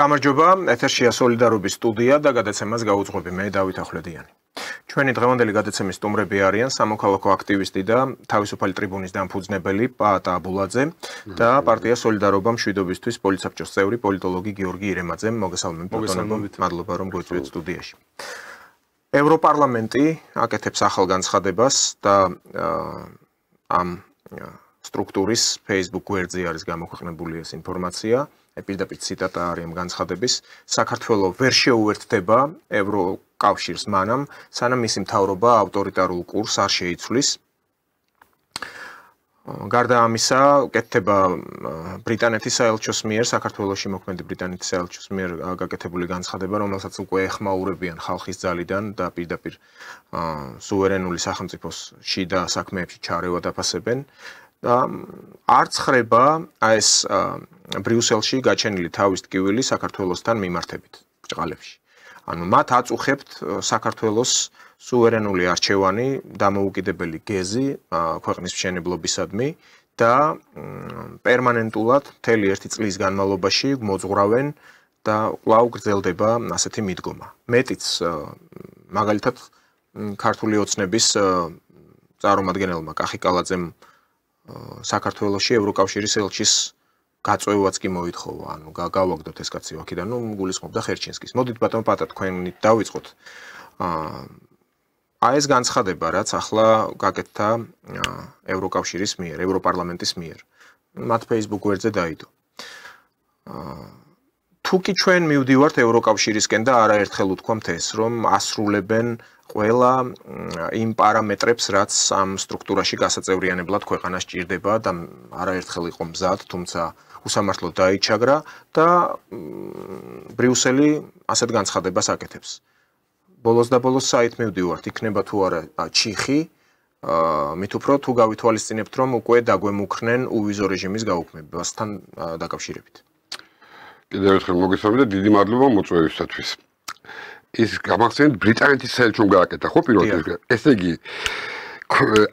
გამარჯობა, ეთერშია სოლიდარობის სტუდია და გადაცემას გაუძღვები მე დავით ახვლედიანი. ჩვენი დღევანდელი გადაცემის სტუმრები არიან სამოქალაქო აქტივისტი და თავისუფალი ტრიბუნის დამფუძნებელი პაატა აბულაძე და პარტია სოლიდარობა მშვიდობისთვის პოლიცაბჭოს წევრი პოლიტოლოგი გიორგი ირემაძე. მოგესალმებით, მადლობა რომ გვეწვიეთ სტუდიაში. ევროპარლამენტი აკეთებს ახალ განცხადებას და ამ სტრუქტურის Facebook გვერდზე არის გამოქვეყნებული ეს ინფორმაცია. Პირდაპირ ციტატა არის ამ განცხადების. საქართველო ვერ შეუერთდება ევროკავშირს მანამ, სანამ მისი მთავრობა ავტორიტარულ კურსს არ შეიცვლის. გარდა ამისა, კეთდება ბრიტანეთის საელჩოს მიერ, საქართველოში მოქმედი ბრიტანეთის საელჩოს მიერ გაკეთებული განცხადება, რომელსაც უკვე ეხმაურებიან ხალხის ძალიდან და პირდაპირ სუვერენული სახელმწიფოს შიდა საქმეებში ჩარევა დაფასებენ. და არც ხრება ეს ბრიუსელში გაჩენილი თავის ტკივილი საქართველოსთან მიმართებით ბრჭყალებში. ანუ მათ აწუხებთ საქართველოს სუვერენული არჩევანი, დამოუკიდებელი გეზი ქვეყნის მშენებლობისადმი და პერმანენტულად მთელი ერთი წლის განმავლობაში მოძღვრავენ და კვლავ გრძელდება ასეთი მიდგომა. მეტიც მაგალითად ქართული ოცნების წარმომადგენელმა კახი კალაძემ საქართველოში ევროკავშირის ელჩის გაწვევაც კი მოითხოვა, ანუ გავაგდოთ ეს კაცი აქედან, გულისხმობდა ხერჩინსკის. მოდით ბატონო პაატა თქვენით დავიწყოთ. ეს განცხადება, რაც ახლა გაკეთდა ევროკავშირის მიერ, ევროპარლამენტის მიერ. მათ Facebook გვერდზე დაიდო. თუ კი ჩვენ მივდივართ ევროკავშირისკენ და არაერთხელ უთქვამთ ეს, რომ ასრულებენ ყველა იმ პარამეტრებს, რაც ამ სტრუქტურაში გასაწევრიანებლად ქვეყანა სჭირდება და არაერთხელ იყო მზად, თუმცა უსამართლოდ დაიჩაგრა და ბრიუსელი ასეთ განცხადებას აკეთებს. ბოლოს და ბოლოს საით მივდივართ, იქნება თუ არა ჩიხი, მით უფრო თუ გავითვალისწინებთ, რომ უკვე დაგვემუქრნენ უვიზო რეჟიმის გაუქმებასთან დაკავშირებით. კიდევ ერთხელ მოგესალმებით და დიდი მადლობა მოწვევისათვის. ის გამახსენეთ ბრიტანეთის საელჩომ გააკეთა ხო პირველ რიგში. ესე იგი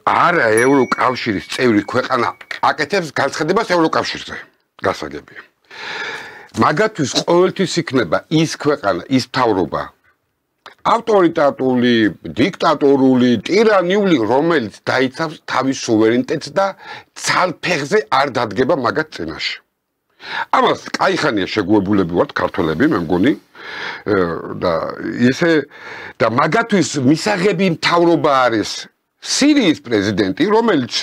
არა ევროკავშირის წევრი ქვეყანა აკეთებს განცხადებას ევროკავშირზე. გასაგებია. მაგათთვის ყოველთვის იქნება ის ქვეყანა, ის მთავრობა ავტორიტარული, დიქტატორული, ტირანიული, რომელიც დაიცავს თავის სუვერენიტეტს და ცალფეხზე არ დადგება მაგათ წინაშე. ამას კაიხანია შეგუებულები ვართ ქართველები, მე მგონი და ისე და მაგათთვის მისაღები მთავრობა არის სირიის პრეზიდენტი, რომელიც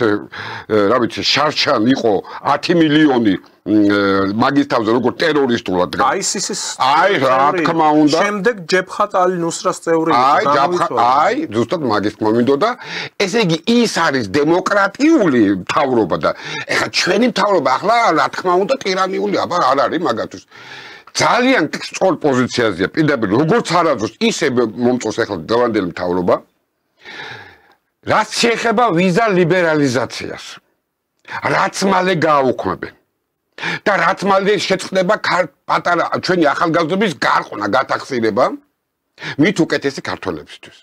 რა ვიცი, შარშან იყო 10 მილიონი მაგის თავზე როგორ ტერორისტულად ISIS-ის რა თქმა უნდა შემდეგ ჯებხატ ალ-ნუსრას წევრი ზუსტად მაგის თქმა მინდოდა ესე იგი ის არის დემოკრატიული მთავრობა და ეხლა ჩვენი მთავრობა ახლა რა თქმა უნდა ტირანიული აბა არ არის მაგათთვის ძალიან სწორ პოზიციაზეა პირდაპირ როგორც არაძოს ისე მომწონს ახლა დღევანდელი მთავრობა რაც შეეხება ვიზა ლიბერალიზაციას რაც მალე გააუქმებენ და რაც მალე შეწყდება პატარა ჩვენი ახალგაზრდობის გარყונה გათახსირება მით უკეთესი ქართველებისთვის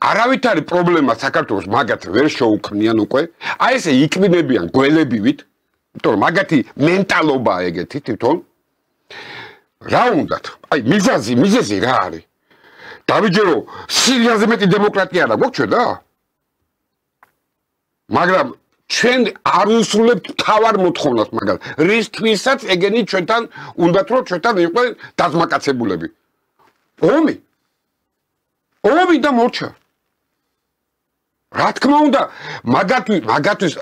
არავით არის პრობლემა საქართველოს მაგათ ვერ შეუქმნიან უკვე აი ესე იკბინებიან გველებივით იმიტომ რომ მაგათი მენტალობაა ეგეთი თვითონ რა უნდათ აი მიზეზი რა არის დავიჯერო სირიაზე მეტი დემოკრატია რა გვაქვს და მაგრამ ჩვენ არ უსრულებთ თავარ მოთხოვნას მაგალ რისთვისაც ეგენი ჩვენთან უნდათ რომ ჩვენთან იყვნენ დაზმაკაცებულები ომი და მორჩა რა თქმა უნდა მაგათთვის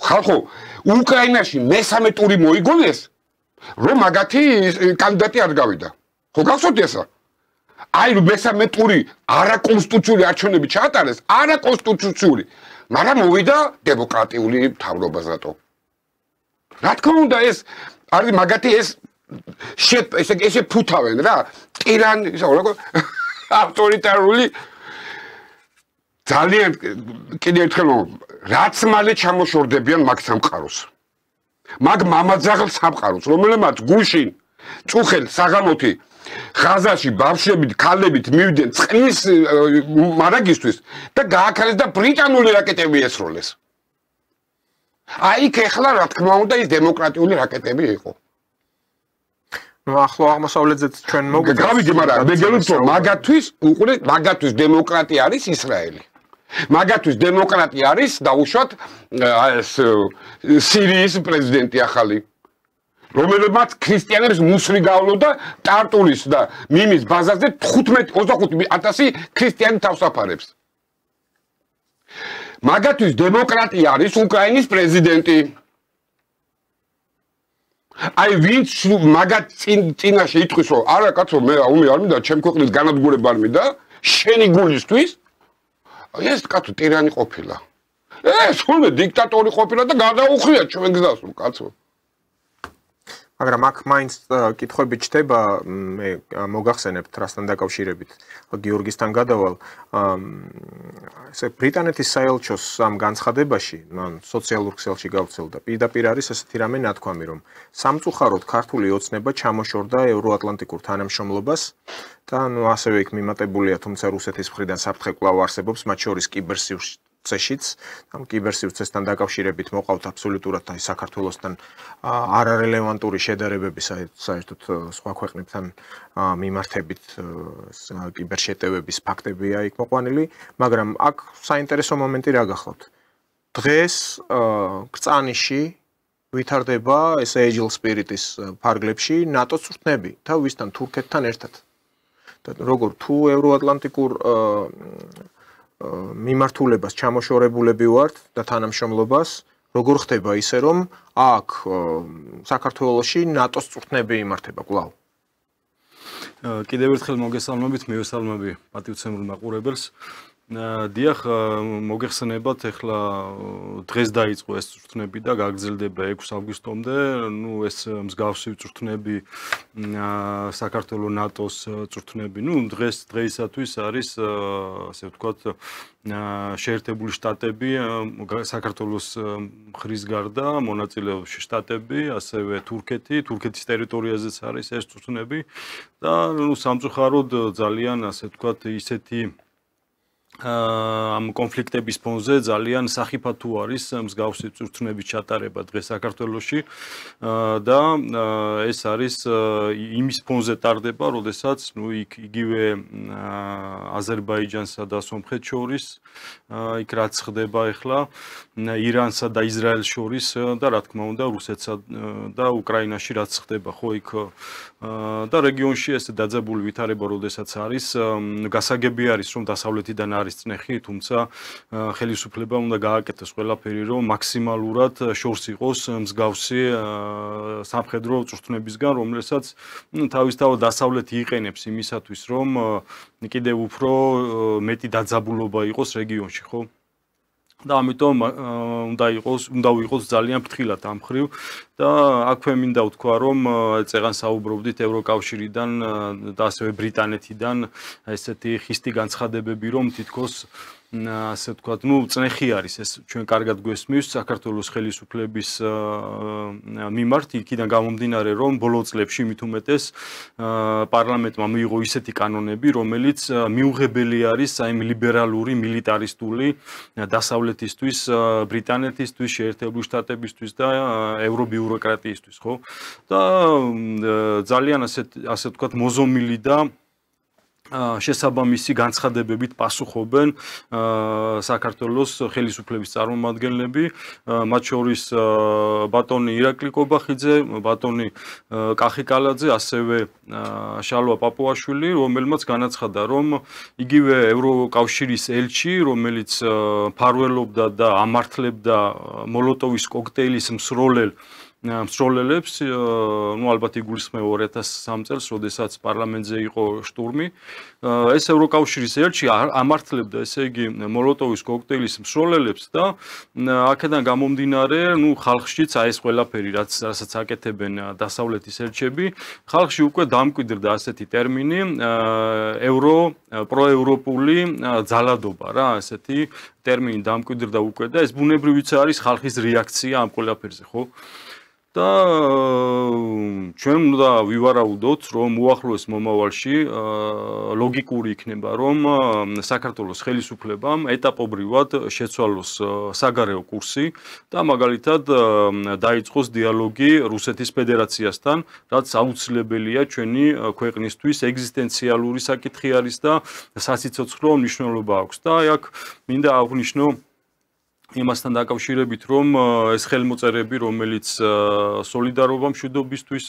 ხალხო უკრაინაში მესამე ტური მოიგონეს რომ მაგათი კანდიდატი არ გავიდა ხო გახსოვთ ესა აი მესამე ტური არაკონსტიტუციური არჩევნები ჩაატარეს არაკონსტიტუციური მაგრამ მოვიდა დემოკრატიული მთავრობა ზატო. რა თქმა უნდა ეს არის მაგათი ეს ესე ფუთავენ რა. ტირანი ავტორიტარული ძალიან კიდევ ერთხელ რაც მალე ჩამოშორდებიან მაგ სამყაროს. მაგ მამაძაღლ სამყაროს, რომელმაც გუშინ წუხელ საღამოთი ხაზაში ბავშვებით, ქალებით მივიდნენ წყლის მარაგისთვის და გააქარეს და ბრიტანული რაკეტები ესროლეს. აი, ეხლა რა თქმა უნდა ის დემოკრატიული რაკეტები იყო. ნუ ახლო აღმოსავლეთზეც ჩვენ მოგვიწევს. გავიდი, მაგრამ მე გელოცო მაგათვის დემოკრატია არის ისრაელი. მაგათვის დემოკრატია არის დაუშვათ სირიის პრეზიდენტი ახალი. რომელმაც ქრისტიანებს მუსლი გავლოდა ტარტულის და მიმის ბაზაზე 25,000 ქრისტიანი თავს აფარებს. მაგათვის დემოკრატია არის უკრაინის პრეზიდენტი. აი ვინც მაგათ წინაშე იტყვის რომ არა კაცო მე არ მინდა ჩემ ქვეყნის განადგურება არ მინდა შენი გულისთვის ეს კაცო ტირანი ყოფილა. ეს ხოლმე დიქტატორი ყოფილა და გადაუხია ჩვენ გზას კაცო. მაგრამ აქ მაინც კითხვები ჩდება, მე მოგახსენებთ რასთან დაკავშირებით, გიორგისთან გადავალ. ესე ბრიტანეთის საელჩოს ამ განცხადებაში, სოციალურ ქსელში გავცელდა, პირდაპირ არის ესეთი რამე ნათქვამი, რომ სამწუხაროდ ქართული ოცნება ჩამოშორდა ევროატლანტიკურ თანამშრომლობას და ასევე იქ მიმატებულია, თუმცა რუსეთის მხრიდან საფრთხე კვლავ არსებობს, მათ შორის კიბერსივრცეშიც, ამ კიბერსივრცესთან დაკავშირებით მოყავთ აბსოლუტურად აი საქართველოსთან არარელევანტური შედარებები საერთოდ სხვა ქვეყნებთან მიმართებით კიბერშეტევების ფაქტებია იქ მოყვანილი, მაგრამ აქ საინტერესო მომენტი რა გახლავთ. დღეს კრწანიში ვითარდება ეს Agile Spirit-ის ფარგლებში ნატოს წვრთნები და ვისთან თურქეთთან ერთად. და როგორ თუ ევროატლანტიკურ მიმართულებას ჩამოშორებულები ვართ და თანამშრომლობას როგორ ხდება ისე რომ აქ საქართველოში ნატოს წვრთნები იმართება კვლავ. კიდევ ერთხელ მოგესალმებით, მევესალმები პატივცემულ მაყურებელს. დიახ, მოგეხსენებათ, ეხლა დღეს დაიწყო ეს წვრთნები და გაგრძელდება 6 აგვისტომდე. ნუ ეს მსგავსი წვრთნები საქართველოს ნატოს წვრთნები, ნუ დღეისათვის არის ასე ვთქვათ შეერთებული შტატები, საქართველოს მხრის გარდა მონაწილეობს შტატები, ასევე თურქეთის ტერიტორიაზეც არის ეს წვრთნები და ნუ სამწუხაროდ ძალიან ასე ვთქვათ ისეთი ამ კონფლიქტების ფონზე ძალიან სახიფათო არის მსგავსი წვრთნების ჩატარება დღეს საქართველოში და ეს არის იმის ფონზე ტარდება, როდესაც ნუ იგივე აზერბაიჯანსა და სომხეთს შორის იქ რაც ხდება ახლა ირანსა და ისრაელს შორის და რა თქმა უნდა რუსეთსა და უკრაინაში რაც ხდება ხო იქ და რეგიონში ეს დაძაბული ვითარება როდესაც არის გასაგები არის რომ დასავლეთიდან არის წნეხი, თუმცა ხელისუფლებამ უნდა გააკეთოს ყველაფერი, რომ მაქსიმალურად შორს იყოს მსგავსი სამხედრო წვრთნებისგან, რომელსაც თავისთავად დასავლეთი იყენებს იმისათვის, რომ კიდევ უფრო მეტი დაძაბულობა იყოს რეგიონში, ხო? და ამიტომ უნდა ვიყოს ძალიან ფრთხილად ამ ხრივ და აქვე მინდა ვთქვა, რომ წეგან საუბრობდით ევროკავშირიდან და ასევე ბრიტანეთიდან ესეთი ხისტი განცხადებები, რომ თითქოს ასე ვთქვათ, ნუ წნეხი არის ეს ჩვენ კარგად გვესმის საქართველოს ხელისუფლების მიმართ, იქიდან გამომდინარე, რომ ბოლო წლებში მით უმეტეს პარლამენტმა მიიღო ისეთი კანონები, რომელიც მიუღებელი არის აი ლიბერალური, მილიტარისტული დასავლეთისთვის, ბრიტანეთისთვის, შეერთებული შტატებისთვის და ევრობიუროკრატიისთვის, ხო? და ძალიან ასე ვთქვათ, მოზომილი და შესაბამისი განცხადებებით პასუხობენ საქართველოს ხელისუფლების წარმომადგენლები, მათ შორის ბატონი ირაკლი კობახიძე, ბატონი კახი კალაძე, ასევე შალვა პაპუაშვილი, რომელმაც განაცხადა, რომ იგივე ევროკავშირის ელჩი, რომელიც მფარველობდა და ამართლებდა მოლოტოვის კოქტეილის მსროლელებს, ნუ ალბათ იგულისხმება 2003 წელს, როდესაც პარლამენტზე იყო შტურმი. ეს ევროკავშირის ელჩი ამართლებდა, ესე იგი, მოლოტოვის კოქტეილის მსროლელებს და აქედან გამომდინარე, ნუ ხალხშიც აი ეს ყველაფერი, რასაც აკეთებენ დასავლეთის ელჩები, ხალხში უკვე დამკვიდრდა ასეთი ტერმინი პროევროპული ძალადობა რა, ასეთი ტერმინი დამკვიდრდა უკვე და ეს ბუნებრივიც არის ხალხის რეაქცია ამ ყველაფერზე, ხო? და ჩვენ უნდა ვივარაუდოთ, რომ უახლოეს მომავალში ლოგიკური იქნება, რომ საქართველოს ხელისუფლებამ ეტაპობრივად შეცვალოს საგარეო კურსი და მაგალითად დაიწყოს დიალოგი რუსეთის ფედერაციასთან, რაც აუცილებელია ჩვენი ქვეყნისთვის ეგზისტენციალური საკითხი არის და სასიცოცხლო მნიშვნელობა აქვს და აქ მინდა აღვნიშნო იმასთან დაკავშირებით, რომ ეს ხელმოწერები, რომელიც სოლიდარობა მშვიდობისთვის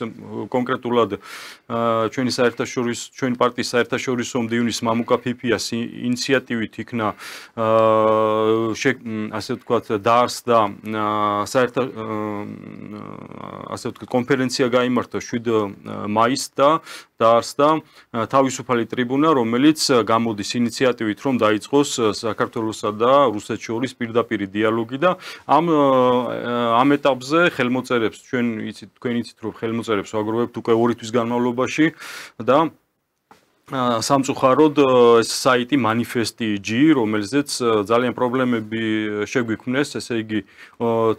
კონკრეტულად ჩვენი პარტიის საერთაშორისო მდივნის მამუკა ფიფიას ინიციატივით იქნა ასე ვთქვათ დაარსდა ასე ვთქვათ კონფერენცია გაიმართა 7 მაისს და დაარსდა თავისუფალი ტრიბუნა, რომელიც გამოდის ინიციატივით, რომ დაიწყოს საქართველოსა და რუსეთს შორის პირდაპირი დიალოგი და ამ ეტაპზე ხელმოწერებს თქვენ იცით რომ ხელმოწერებს ვაგროვებთ უკვე 2 თვის განმავლობაში და სამწუხაროდ ეს საიტი manifest.eg, რომელზეც ძალიან პრობლემები შეგვიქმნეს, ესე იგი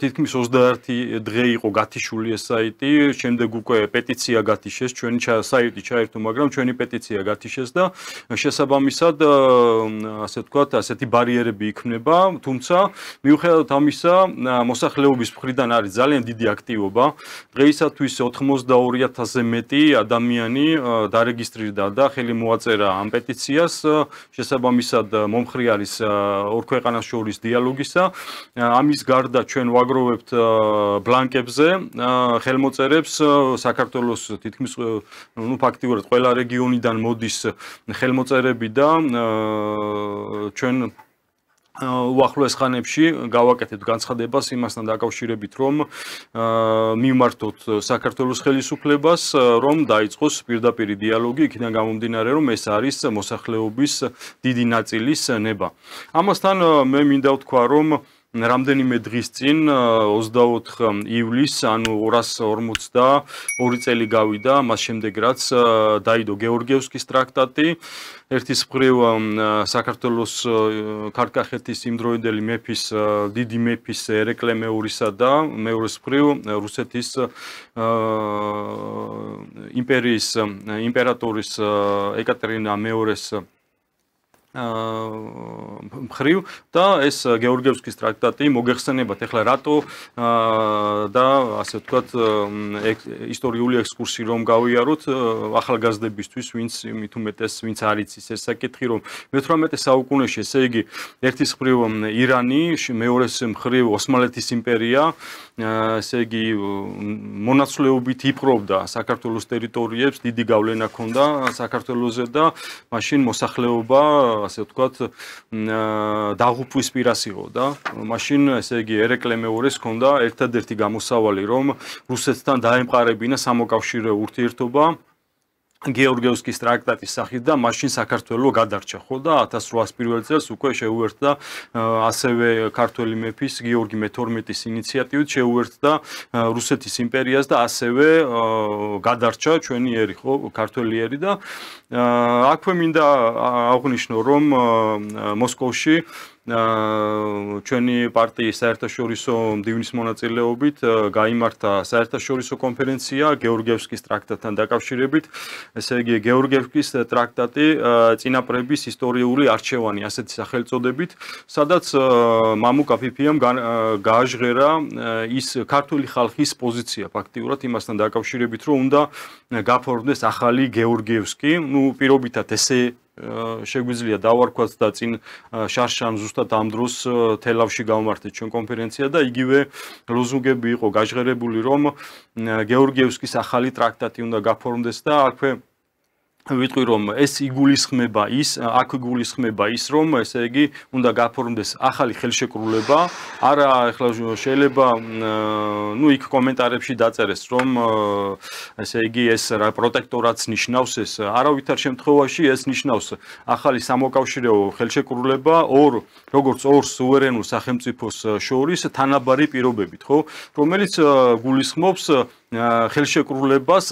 თითქმის 21 დღე იყო გათიშული ეს საიტი, შემდეგ უკვე პეტიცია გათიშეს, ჩვენი საიტი ჩაერთო, მაგრამ ჩვენი პეტიცია გათიშეს და შესაბამისად ასე ვთქვათ, ასეთი ბარიერები იქმნება, თუმცა მიუხედავად ამისა, მოსახლეობის მხრიდან არის ძალიან დიდი აქტივობა. დღეისათვის 82000-ზე მეტი ადამიანი დარეგისტრირდა და ხელი მოაწერა ამ პეტიციას, შესაბამისად მომხრე არის ორ ქვეყანას შორის დიალოგისა. ამის გარდა ჩვენ ვაგროვებთ ბლანკებზე ხელმოწერებს საქართველოს თითქმის ფაქტიურად ყველა რეგიონიდან მოდის ხელმოწერები და ჩვენ უახლოეს ხანებში გავაკეთებთ განცხადებას იმასთან დაკავშირებით, რომ მიმართოთ საქართველოს ხელისუფლებას, რომ დაიწყოს პირდაპირი დიალოგი, იქიდან გამომდინარე, რომ ეს არის მოსახლეობის დიდი ნაწილის ნება. ამასთან მე მინდა ვთქვა, რომ რამდენიმე დღის წინ 24 ივლისს, ანუ 242 წელი გავიდა, მას შემდეგ რაც დაიდო გეორგიევსკის ტრაქტატი, ერთის მხრივ საქართველოს ქართლ-კახეთის იმდროინდელი მეფის, დიდი მეფის ერეკლე მეურისა და მეორეს მხრივ რუსეთის იმპერიის იმპერატორის ეკატერინა მეორეს მხრივ და ეს გეორგიევსკის ტრაქტატი მოგეხსენებათ ახლა რატო და ასე ვთქვათ ისტორიული ექსკურსი რომ გავიაროთ ახალგაზრდებისთვის, ვინც მით უმეტეს ვინც არ იცის ეს საკითხი, რომ მე-18 საუკუნეში, ესე იგი ერთის მხრივ ირანი, მეორეს მხრივ ოსმალეთის იმპერია, ესე იგი მონაცვლეობით იპყრობდა საქართველოს ტერიტორიებს, დიდი გავლენა ჰქონდა საქართველოზე და მაშინ მოსახლეობა ასე ვთქვათ, დაღუპვის პირას იყო და მაშინ ესე იგი ერეკლე მეორეს ჰქონდა ერთადერთი გამოსავალი, რომ რუსეთთან დაემყარებინა სამოკავშირეო ურთიერთობა გეორგიევსკის ტრაქტატის სახით და მაშინ საქართველო გადარჩა, ხო და 1801 წელს უკვე შეუერთდა ასევე ქართველი მეფის გიორგი მე-12-ის ინიციატივით შეუერთდა რუსეთის იმპერიას და ასევე გადარჩა ჩვენი ერი, ხო, ქართველი ერი და აქვე მინდა აღვნიშნო, რომ მოსკოვში ჩვენი პარტიის საერთაშორისო მდივნის მონაწილეობით გაიმართა საერთაშორისო კონფერენცია გეორგიევსკის ტრაქტატთან დაკავშირებით. ესე იგი გეორგიევსკის ტრაქტატი წინაპრების ისტორიული არჩევანი, ასეთი სახელწოდებით, სადაც მამუკა ფიფიამ გააჟღერა ის ქართული ხალხის პოზიცია ფაქტიურად იმასთან დაკავშირებით, რომ უნდა გაფორმდეს ახალი გეორგიევსკი, ну პირობითად ესე შეგვიძლია დავარქვათ და წინ შარშან ზუსტად ამ დროს თელავში გავმართეთ ჩვენ კონფერენცია და იგივე ლოზუნგები იყო გაჟღერებული, რომ გეორგიევსკის ახალი ტრაქტატი უნდა გაფორმდეს და აქვე ვიტყვი, რომ ეს იგულისხმება ის, რომ ესე იგი უნდა გაფორმდეს ახალი ხელშეკრულება, არა ახლა შეიძლება იქ კომენტარებში დაწერეს, რომ ესე იგი ეს რა პროტექტორატს ნიშნავს, ეს არავითარ შემთხვევაში ეს ნიშნავს ახალი სამოკავშირეო ხელშეკრულება როგორც ორ სუვერენულ სახელმწიფოს შორის თანაბარი პირობებით, ხო, რომელიც გულისხმობს ხელშეკრულებას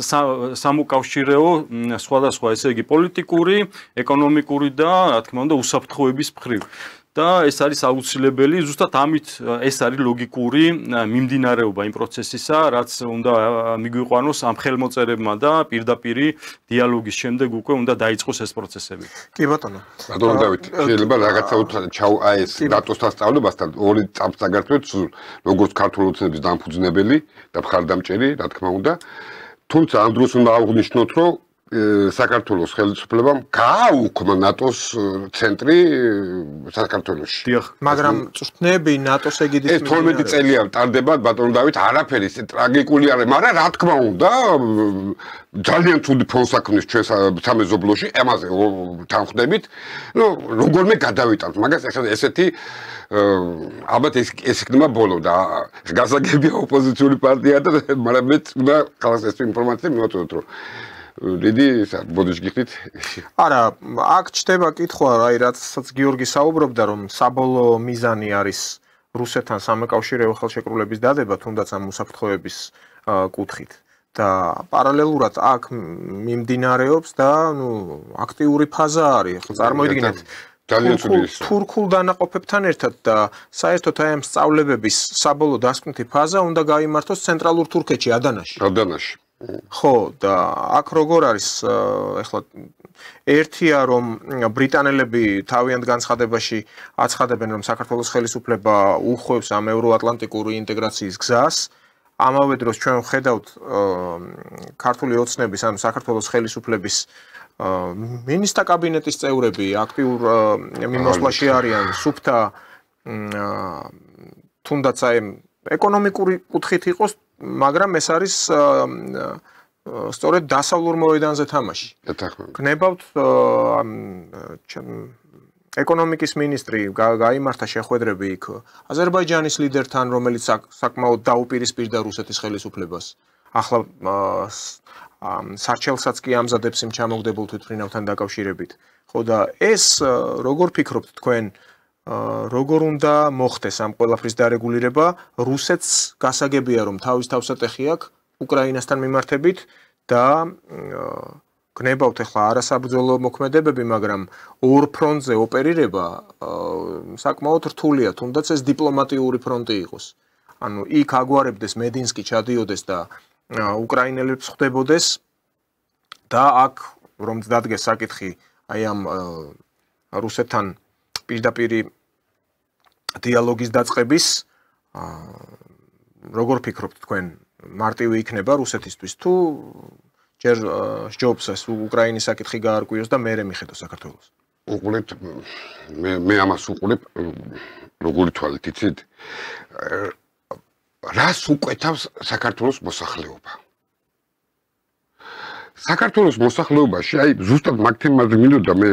სამოკავშირეო სხვადასხვა ესე იგი პოლიტიკური, ეკონომიკური და რა თქმა უნდა უსაფრთხოების მხრივ. და ეს არის აუცილებელი, ზუსტად ამით ეს არის ლოგიკური მიმდინარეობა იმ პროცესისა, რაც უნდა მიგვიყვანოს ამ ხელმოწერებმა და პირდაპირ დიალოგის შემდეგ უკვე უნდა დაიწყოს ეს პროცესები. კი ბატონო. ბატონო დავით, შეიძლება რაღაცა აი ეს დატოსთან სწავლებასთან ორი წამს დაგართვეთ, როგორც ქართული ოცნების დამფუძნებელი და მხარდამჭერი, რა თქმა უნდა. თუმცა ამ დროს უნდა აღვნიშნოთ, რომ საქართველოს ხელისუფლებამ გააუქმა ნატოს ცენტრი საქართველოში. მაგრამ წვრთნები ნატოს ეგიდის ეს 12 წელია ტარდება ბატონო დავით, არაფერი ისე ტრაგიკული არ არის, მაგრამ რა თქმა უნდა, ძალიან თუდი ფონს აქვს ჩვენ სამეზობლოში, ამაზე თანხმდებით. ნუ როგორმე გადავიტანთ, მაგას ახლა ესეთი ალბათ ეს იქნება ბოლო და გასაგებია ოპოზიციური პარტია და მაგრამ მე უნდა ხალხს ეს ინფორმაცია მივაწოდოთ, რომ დიდი ბოდიში გიხდით? არა, აქ ჩდება კითხვა, აი რაცაც გიორგი საუბრობდა, რომ საბოლოო მიზანი არის რუსეთთან სამეკავშირეო ხელშეკრულების დადება, თუნდაც ამ უსაფრთხოების კუთხით. და პარალელურად აქ მიმდინარეობს და ნუ აქტიური ფაზა არის. ხო წარმოიდგინეთ თურქულ დანაყოფებთან ერთად და საერთოდ აი ამ სწავლებების საბოლოო დასკვნითი ფაზა უნდა გაიმართოს ცენტრალურ თურქეთში, ადანაში. ადანაში. ხო, და აქ როგორ არის ეხლა ერთია რომ ბრიტანელები თავიანთ განცხადებაში აცხადებენ რომ საქართველოს ხელისუფლება უხვევს ამ ევროატლანტიკური ინტეგრაციის გზას. ამავე დროს ჩვენ ვხედავთ ქართული ოცნების ანუ საქართველოს ხელისუფლების მინისტრთა კაბინეტის წევრები აქტიურ მიმოსვლაში არიან სუფთა თუნდაც აი ეკონომიკური კუთხით იყოს, მაგრამ ეს არის სწორედ დასავლურ მოედანზე თამაში. გნებავთ ეკონომიკის მინისტრი გაიმართა შეხვედრები იქ აზერბაიჯანის ლიდერთან, რომელიც საკმაოდ დაუპირისპირდა რუსეთის ხელისუფლებას. ახლა სარჩელსაც კი ამზადებს იმ ჩამოგდებულ თვითმფრინავთან დაკავშირებით. ხო და ეს როგორ ფიქრობთ თქვენ როგორ უნდა მოხდეს ამ ყველაფრის დარეგულირება? რუსეთს გასაგებია რომ თავის თავსატეხი აქვს უკრაინასთან მიმართებით და გნებავთ ახლა არასაბრძოლო მოქმედებები, მაგრამ ორ ფრონტზე ოპერირება საკმაოდ რთულია, თუნდაც ეს დიპლომატიური ფრონტი იყოს. ანუ იქ აგვარებდეს მედინსკი ჩადიოდეს და უკრაინელებს ხვდებოდეს და აქ რომ დადგეს საკითხი აი ამ რუსეთთან პირდაპირ დიალოგის დაწყების როგორ ფიქრობთ თქვენ მარტივი იქნება რუსეთისთვის თუ ჯერ სჯობს ეს უკრაინის საკითხი გაარკვიოს და მერე მიხედოს საქართველოს? უყურებთ მე ამას უყურებ როგორი თვალით იცით რას უკვეთავს საქართველოს მოსახლეობა? საქართველოს მოსახლეობაში, აი ზუსტად მაგ თემაზე მინდოდა მე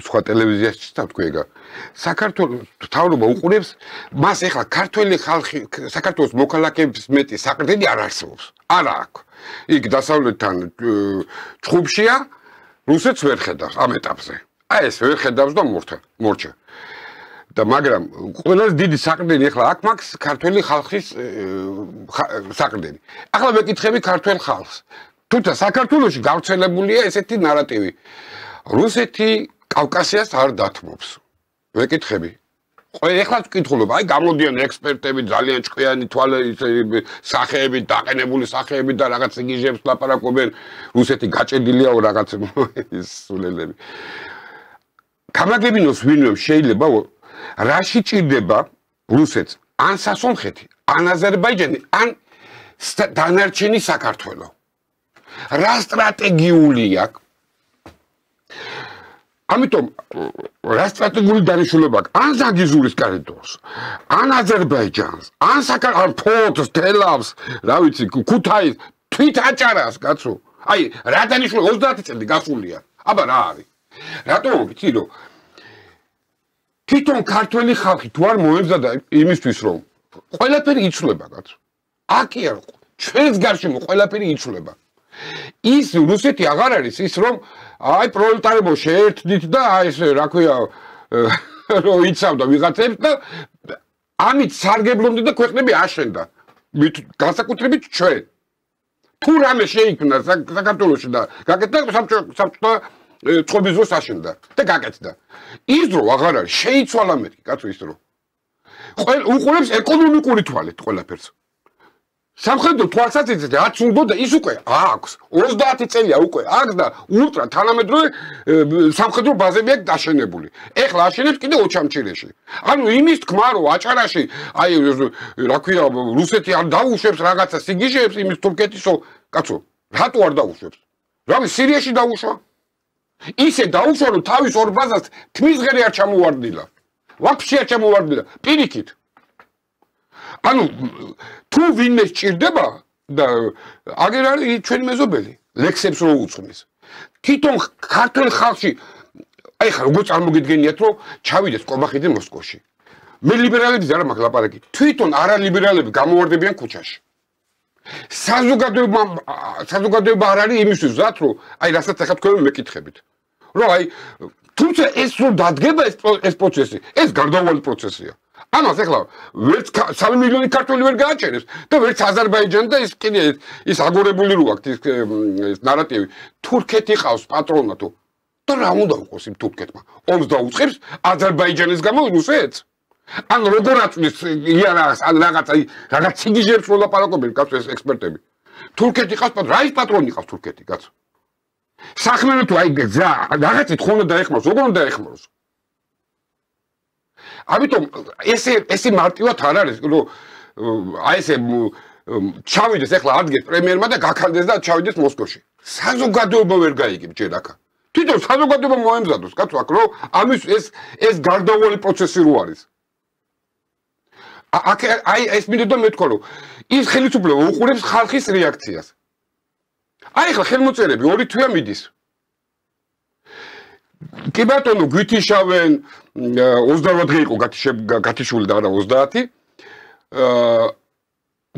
სხვა ტელევიზიაში დავთქვი ეგა. საქართველოს თავრობა უყურებს, მას ეხლა ქართველი ხალხი, საქართველოს მოქალაქეების მეტი საყრდენი არ არსებობს. არა აქვს. იქ დასავლეთთან ჭხუბშია, რუსეთს ვერ ხედავს ამ ეტაპზე. აი ეს ვერ ხედავს და მორჩა. და მაგრამ ყველაზე დიდი საყრდენი ეხლა აქ მაქვს ქართველი ხალხის საყრდენი. ახლა მეკითხები ქართველ ხალხს. თუმცა საქართველოში გავრცელებულია ესეთი ნარატივი. რუსეთი კავკასიას არ დათმობს. ვეკითხები. ეხლაც ვკითხულობ, აი გამოდიან ექსპერტები, ძალიან ჭკვიანი სახეები, დაყენებული სახეები და რაღაც იგიჟებს ლაპარაკობენ, რუსეთი გაჭედილიაო რაღაც სულელები. გამაგებინოს ვინმე შეიძლება რაში ჭირდება რუსეთს, ან სასონხეთი, ან აზერბაიჯანი, ან დანარჩენი საქართველო. რა სტრატეგიული აქვს? ამიტომ რა სტრატეგიული დანიშნულება აქვს? ან ზაგიზურის კორიდორს, ან აზერბაიჯანს, ან ფორტს, თელავს, რა ვიცი, ქუთაისს, თვით აჭარას, კაცო. აი, რა დანიშნულება 30 წელი გასულია. აბა რა არის? რატომ ვიცი რომ თვითონ ქართველი ხალხი თუ არ მოემზადა იმისთვის რომ ყველაფერი იცვლება, კაცო. აკი არ ჩვენს გარშემო ყველაფერი იცვლება. ის რუსეთი აღარ არის ის რომ აი პროლეტარებო შეერთდით და აი ეს რა ქვია რომ იცავდა ვიღაცებს და ამით სარგებლობდი და ქვეყნები აშენდა განსაკუთრებით ჩვენ თუ რამე შეიქმნა საქართველოში და გაკეთდა საბჭოთა წყობის დროს აშენდა და გაკეთდა. ის დრო აღარ არის, შეიცვალა მეთქი, კაცო ის დრო. უყურებს ეკონომიკური თვალით ყველაფერს. სამხედრო თვალსაზრისით რაც უნდა ის უკვე აქვს 30 წელია უკვე აქვს და ულტრა თანამედროვე სამხედრო ბაზები აქვს დაშენებული. ეხლა აშენებს კიდე ოჩამჩირეში. ანუ იმის თქმა რომ აჭარაში აი რა ქვია რუსეთი არ დაუშვებს რაღაცა სიგიჟეებს იმის თურქეთისო კაცო რატო არ დაუშვებს? რავი სირიაში დაუშვა. ისე დაუშვა რომ თავის ორ ბაზას თმის ღერი არ ჩამოვარდნილა. ვაფშე არ ჩამოვარდნილა. პირიქით ანუ თუ ვინმე სჭირდება და აგერ არის ჩვენი მეზობელი ლექსებს რო უძღვნის თვითონ ქართულ ხალხში აი ხა როგორ წარმოგიდგენიათ რომ ჩავიდეს კობახიდე მოსკოვში მე ლიბერალებს არ მაქვს ლაპარაკი თვითონ არალიბერალები გამოვარდებიან ქუჩაში საზოგადოება არ არის იმისთვის მზად რომ აი რასაც ახლა თქვენ მეკითხებით რომ აი თუმცა ეს რო დადგება ეს პროცესი ეს გარდაუვალი პროცესია ამას ახლა ვერც 3 მილიონი ქართველი ვერ გააჩერებს და ვერც აზერბაიჯანი და ის კიდე ის აგორებული რო აქვს ის ნარატივი თურქეთი ყავს პატრონატო და რა უნდა იყოს იმ თურქეთმა ომს დაუწყებს აზერბაიჯანის გამო რუსეთს ან როგორ აწვის იარაღს ან რაღაც სიგიჟებს რო ლაპარაკობენ კაცო ეს ექსპერტები თურქეთი ყავს რა ის პატრონი ყავს თურქეთი კაცო სახმელეთო აი გზა რაღაცით ხო უნდა დაეხმაროს როგორ უნდა დაეხმაროს ამიტომ ესე მარტივად არ არის რომ აი ესე ჩავიდეს ახლა ადგეს პრემიერმა და გაქანდეს და ჩავიდეს მოსკოვში საზოგადოება ვერ გაიგებს ჯერ აქ თვითონ საზოგადოება მოემზადოს კაცო აქ რომ ამის ეს გარდაუვალი პროცესი რო არის აი ეს მინდოდა მეთქვა რომ ის ხელისუფლება უყურებს ხალხის რეაქციას აი ახლა ხელმოწერები ორი თვეა მიდის კი ბატონო გვითიშავენ 28 დღე იყო გათიშული და არა 30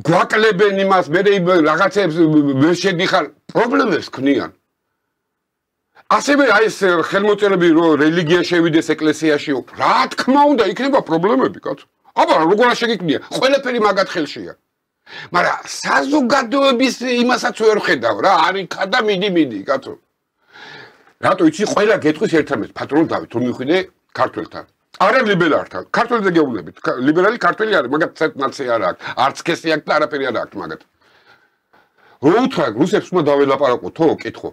გვაკლებენ იმას მე რაღაცებს ვერ შეგიხარ პრობლემებს ქმნიან ასევე აი ეს ხელმოწერები რომ რელიგია შევიდეს ეკლესიაში რა თქმა უნდა იქნება პრობლემები კაცო აბა როგორ შეგიქნია ყველაფერი მაგათ ხელშია მაგრამ საზოგადოების იმასაც ვერ ხედავ რა არიქა და მიდი კაცო რატო იცი ყველა გეტყვის ერთამეს პატრონ დავით თუ მიხვიდე ქართველთან არა ლიბერალთან ქართველზე გეუბნებით ლიბერალი ქართველი არის მაგათ ნაცია არ აქვს არც ქესი აქვს და არაფერი არ აქვს მაგათ რო უთხრა რუსებს უნდა დაველაპარაკოთო კითხო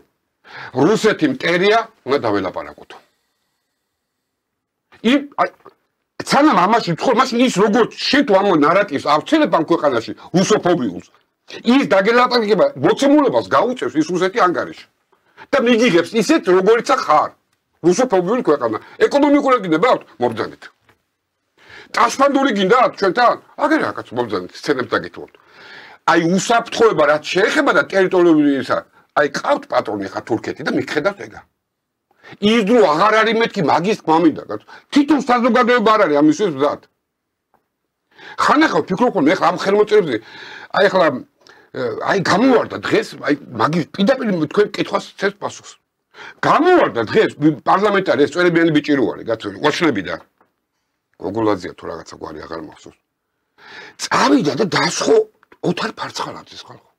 რუსეთი მტერია უნდა დაველაპარაკოთო სანამ ამაში ვთქვა მაშინ ის როგორც შენ თუ ამ ნარატივს ავცელებ ამ ქვეყანაში რუსოფობიულს ის დაგელაპარაკება მოცემულებას გაუწევს ის რუსეთი ანგარიში და მიგიღებს ისეთ როგორიცა ხარ რუსოფობიული ქვეყანა ეკონომიკურად გინდა აქვს მობრძანეთ ტასფანდური გინდა ჩვენთან აგერა კაცო მობრძანეთ სცენებს დაგეთვალთ აი უსაფრთხოება რაც შეეხება და ტერიტორიულისა აი ყავთ პატრონი ხა თურქეთი და მიგხედავთ ეგა ის დრო აღარ არის მეთქი მაგის თქმა მინდა კაცო თვითონ საზოგადოება არ არის ამისთვის მზად ხან ახლა ვფიქრობ ხოლმე ახლა ამ ხელმოწერებზე აი ახლა აი გამოვარდა დღეს აი მაგის პირდაპირ თქვენ კითხვას ცეს პასუხს გამოვარდა დღეს პარლამენტარი ეს წვერებიანი ბიჭი რო არის კაცო ყოჩლებიდან გოგულაძია თუ რაღაცა გვარი აღარ მახსოვს წავიდა და დასხო ოთარ ფარცხალაძის ხალხო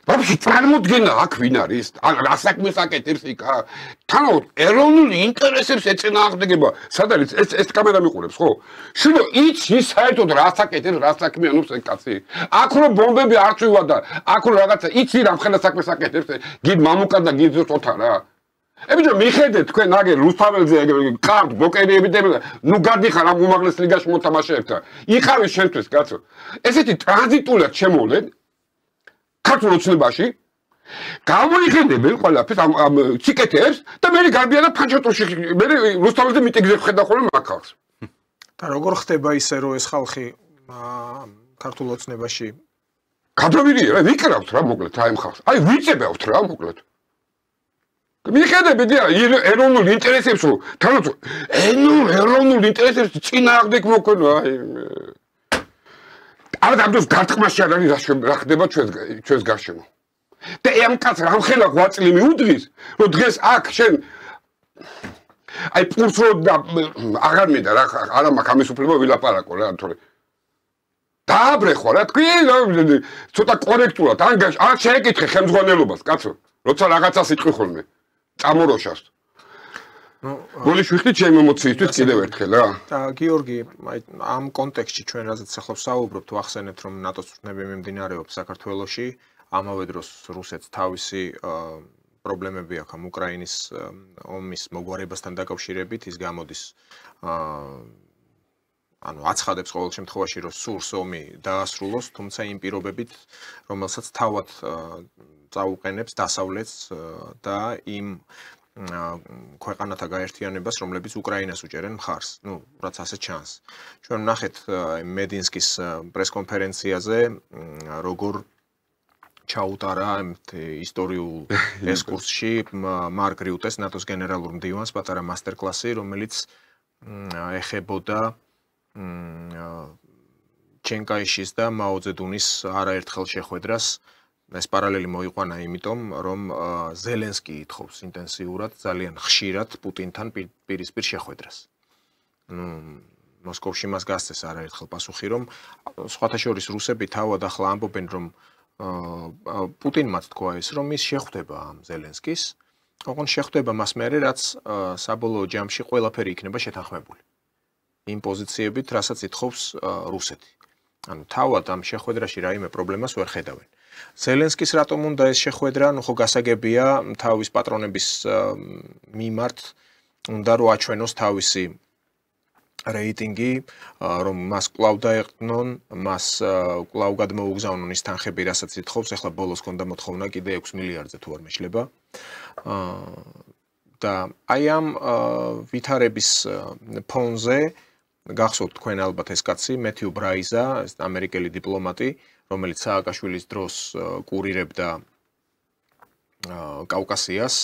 ვაფშე წარმოდგენა აქ ვინ არის რა საქმეს აკეთებს იქა თანაოდ ეროვნული ინტერესებს ეწინააღმდეგება სად არის ეს კამერა მიყურებს ხო შენო იცი საერთოდ რა საკეთებს რა საქმიანობს ეს კაცი აქ რომ ბომბები არ წვივა და აქ რომ რაღაცა იცი რამხელა საქმეს აკეთებს გიდ მამუკა და გიდ ოთარ რა ებიჯო მიხედეთ თქვენ აგერ რუსთაველზე ყავთ ბოკერიები და ნუ გადიხარ ამ უმაღლეს ლიგაში მოთამაშეებთან იყავი შენთვის კაცო ესეთი ტრანზიტულად შემოვლენ ქართულ ოცნებაში გამოიხედებენ ყველაფერს ამ ციკეთებს და მე გარბიან ფანჩოტოში მე რუსთაველზე მიტინგზე ხედავ ხოლმე მაგ ხალხს და როგორ ხდება ისე რომ ეს ხალხი ქართულ ოცნებაში გადავირია რა ვიკრავთ რა მოკლედ აი ამ ხალხს აი ვიწებავთ რა მოკლედ მიხედები და ეროვნულ ინტერესებს რომ თანაც ეროვნულ ინტერესებს წინააღმდეგ მოქონო აი ამიტომ გარტყმაში არ არის რა ხდება ჩვენს გარშემო და ამ კაც რამხელა ღვაწლი მიუძღვის რომ დღეს აქ შენ აი პურს რო აღარ მინდა რა არა მაქვს ამის უფლება ვილაპარაკო რა თორე დააბრეხო რა თქვი ცოტა კორექტულად ან შეეკითხე ხელმძღვანელობას კაცო როცა რაღაცას იტყვი ხოლმე წამოროშავს. გოლიშვიხი ჩემი ემოციისთვის კიდევ ერთხელ რა. და გიორგი, ამ კონტექსტში ჩვენ რაზეც ახლა ვსაუბრობთ, ვახსენეთ რომ ნატოს წვრთნები მიმდინარეობს საქართველოში, ამავე დროს რუსეთს თავისი პრობლემები აქვს უკრაინის ომის მოგვარებასთან დაკავშირებით, ის გამოდის აცხადებს ყოველ შემთხვევაში რომ სურს ომი დაასრულოს, თუმცა იმ პირობებით, რომელსაც თავად წაუყენებს დასავლეთს და იმ ქვეყანათა გაერთიანებას, რომლებიც უკრაინას უჭერენ მხარს. რაც ასე ჩანს. ჩვენ ვნახეთ მედინსკის პრესკონფერენციაზე, როგორ ჩაუტარა ისტორიულ ესკურსში მარკ რიუტეს, ნატოს გენერალურ მდივანს, პატარა მასტერკლასი, რომელიც ეხებოდა ჩენკაიშის და მაო ძედუნის არაერთხელ შეხვედრას. ეს პარალელი მოიყვანა იმიტომ, რომ ზელენსკი ითხოვს ინტენსიურად, ძალიან ხშირად პუტინთან პირისპირ შეხვედრას. მოსკოვში მას გასცეს არაერთხელ პასუხი, რომ სხვათა შორის რუსები თავად ახლა ამბობენ, რომ პუტინმაც თქვა ის, რომ ის შეხვდება ამ ზელენსკის, ოღონდ შეხვდება მას მერე, რაც საბოლოო ჯამში ყველაფერი იქნება შეთანხმებული. იმ პოზიციებით, რასაც ითხოვს რუსეთი. ანუ თავად ამ შეხვედრაში რაიმე პრობლემას ვერ ხედავენ. ზელენსკის რატომ უნდა ეს შეხვედრა, ხო გასაგებია თავის პატრონების მიმართ უნდა რომ აჩვენოს თავისი რეიტინგი, რომ მას კვლავ დაეყრდნონ, მას კვლავ გადმოუგზავნონ ის თანხები, რასაც ითხოვს, ახლა ბოლოს ქონდა მოთხოვნა კიდე 6 მილიარდზე თუ არ მეშლება. და აი ამ ვითარების ფონზე გახსოვთ თქვენ ალბათ ეს კაცი, მეთიუ ბრაიზა, ამერიკელი დიპლომატი, რომელიც სააკაშვილის დროს კურირებდა კავკასიას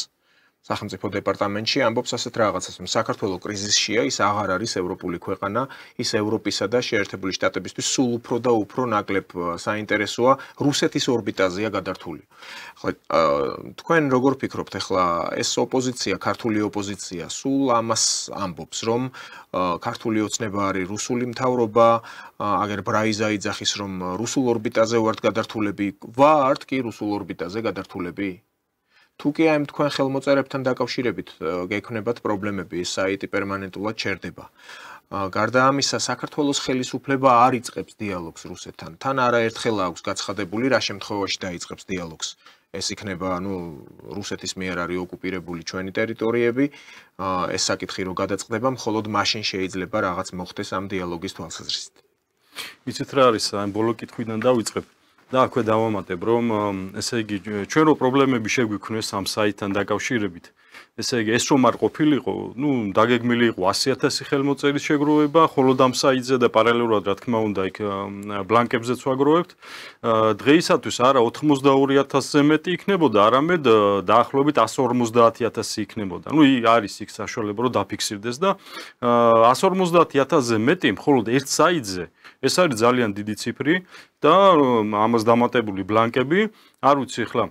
სახელმწიფო დეპარტამენტში, ამბობს ასეთ რაღაცას, რომ საქართველო კრიზისშია, ის აღარ არის ევროპული ქვეყანა, ის ევროპისა და შეერთებული შტატებისთვის სულ უფრო და უფრო ნაკლებ საინტერესოა რუსეთის ორბიტაზეა გადართული. ახლა თქვენ როგორ ფიქრობთ, ახლა ეს ოპოზიცია, ქართული ოპოზიცია, სულ ამას ამბობს, რომ ქართული ოცნება არის რუსული მთავრობა, აგერ ბრაიზა იძახის, რომ რუსულ ორბიტაზე ვართ გადართულები, ვართ კი რუსულ ორბიტაზე გადართულები? თუ კი ამ თქვენ ხელმოწერებთან დაკავშირებით გექნებათ პრობლემები, ეს საიტი პერმანენტულად ჩერდება. გარდა ამისა, საქართველოს ხელისუფლება არ იწყებს დიალოგს რუსეთთან. თან არაერთხელ აქვს გაცხადებული, რა შემთხვევაში დაიწყებს დიალოგს. ეს იქნება, რუსეთის მიერ არის ოკუპირებული ჩვენი ტერიტორიები, ეს საკითხი რო გადაწყდება, მხოლოდ მაშინ შეიძლება რაღაც მოხდეს ამ დიალოგის თვალსაზრისით. იცით რა არის, ამ ბოლო კითხვიდან დავიწყებ. და აქვე დავამატებ, რომ ესე იგი ჩვენ რო პრობლემები შეგვიქმნეს ამ საიტთან დაკავშირებით, ესე იგი ეს რომ არ ყოფილიყო, დაგეგმილი იყო 100,000 ხელმოწერის შეგროვება, ხოლო ამ საიტზე და პარალელურად რა თქმა უნდა იქ ბლანკებზეც ვაგროვებთ. დღეისათვის არა 82,000-ზე მეტი იქნებოდა, არამედ დაახლოებით 150,000 იქნებოდა. არის იქ საშუალება რომ დაფიქსირდეს და 150,000-ზე მეტი მხოლოდ ერთ საიტზე, ეს არის ძალიან დიდი ციფრი და ამას დამატებული ბლანკები, არ ვიცი ახლა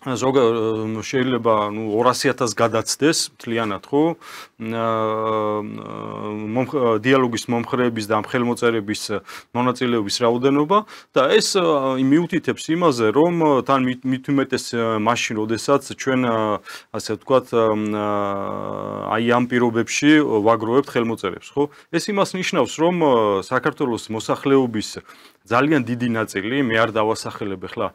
შეიძლება 200,000 გადაცდეს მთლიანად ხო დიალოგის მომხრეების და ხელმოწერების მონაწილეობის რაოდენობა და ეს მიუთითებს იმაზე რომ თან მით უმეტეს მაშინ როდესაც ჩვენ ასე ვთქვათ აი ამ პირობებში ვაგროვებთ ხელმოწერებს ხო ეს იმას ნიშნავს რომ საქართველოს მოსახლეობის ძალიან დიდი ნაწილი მე არ დავასახელებ ახლა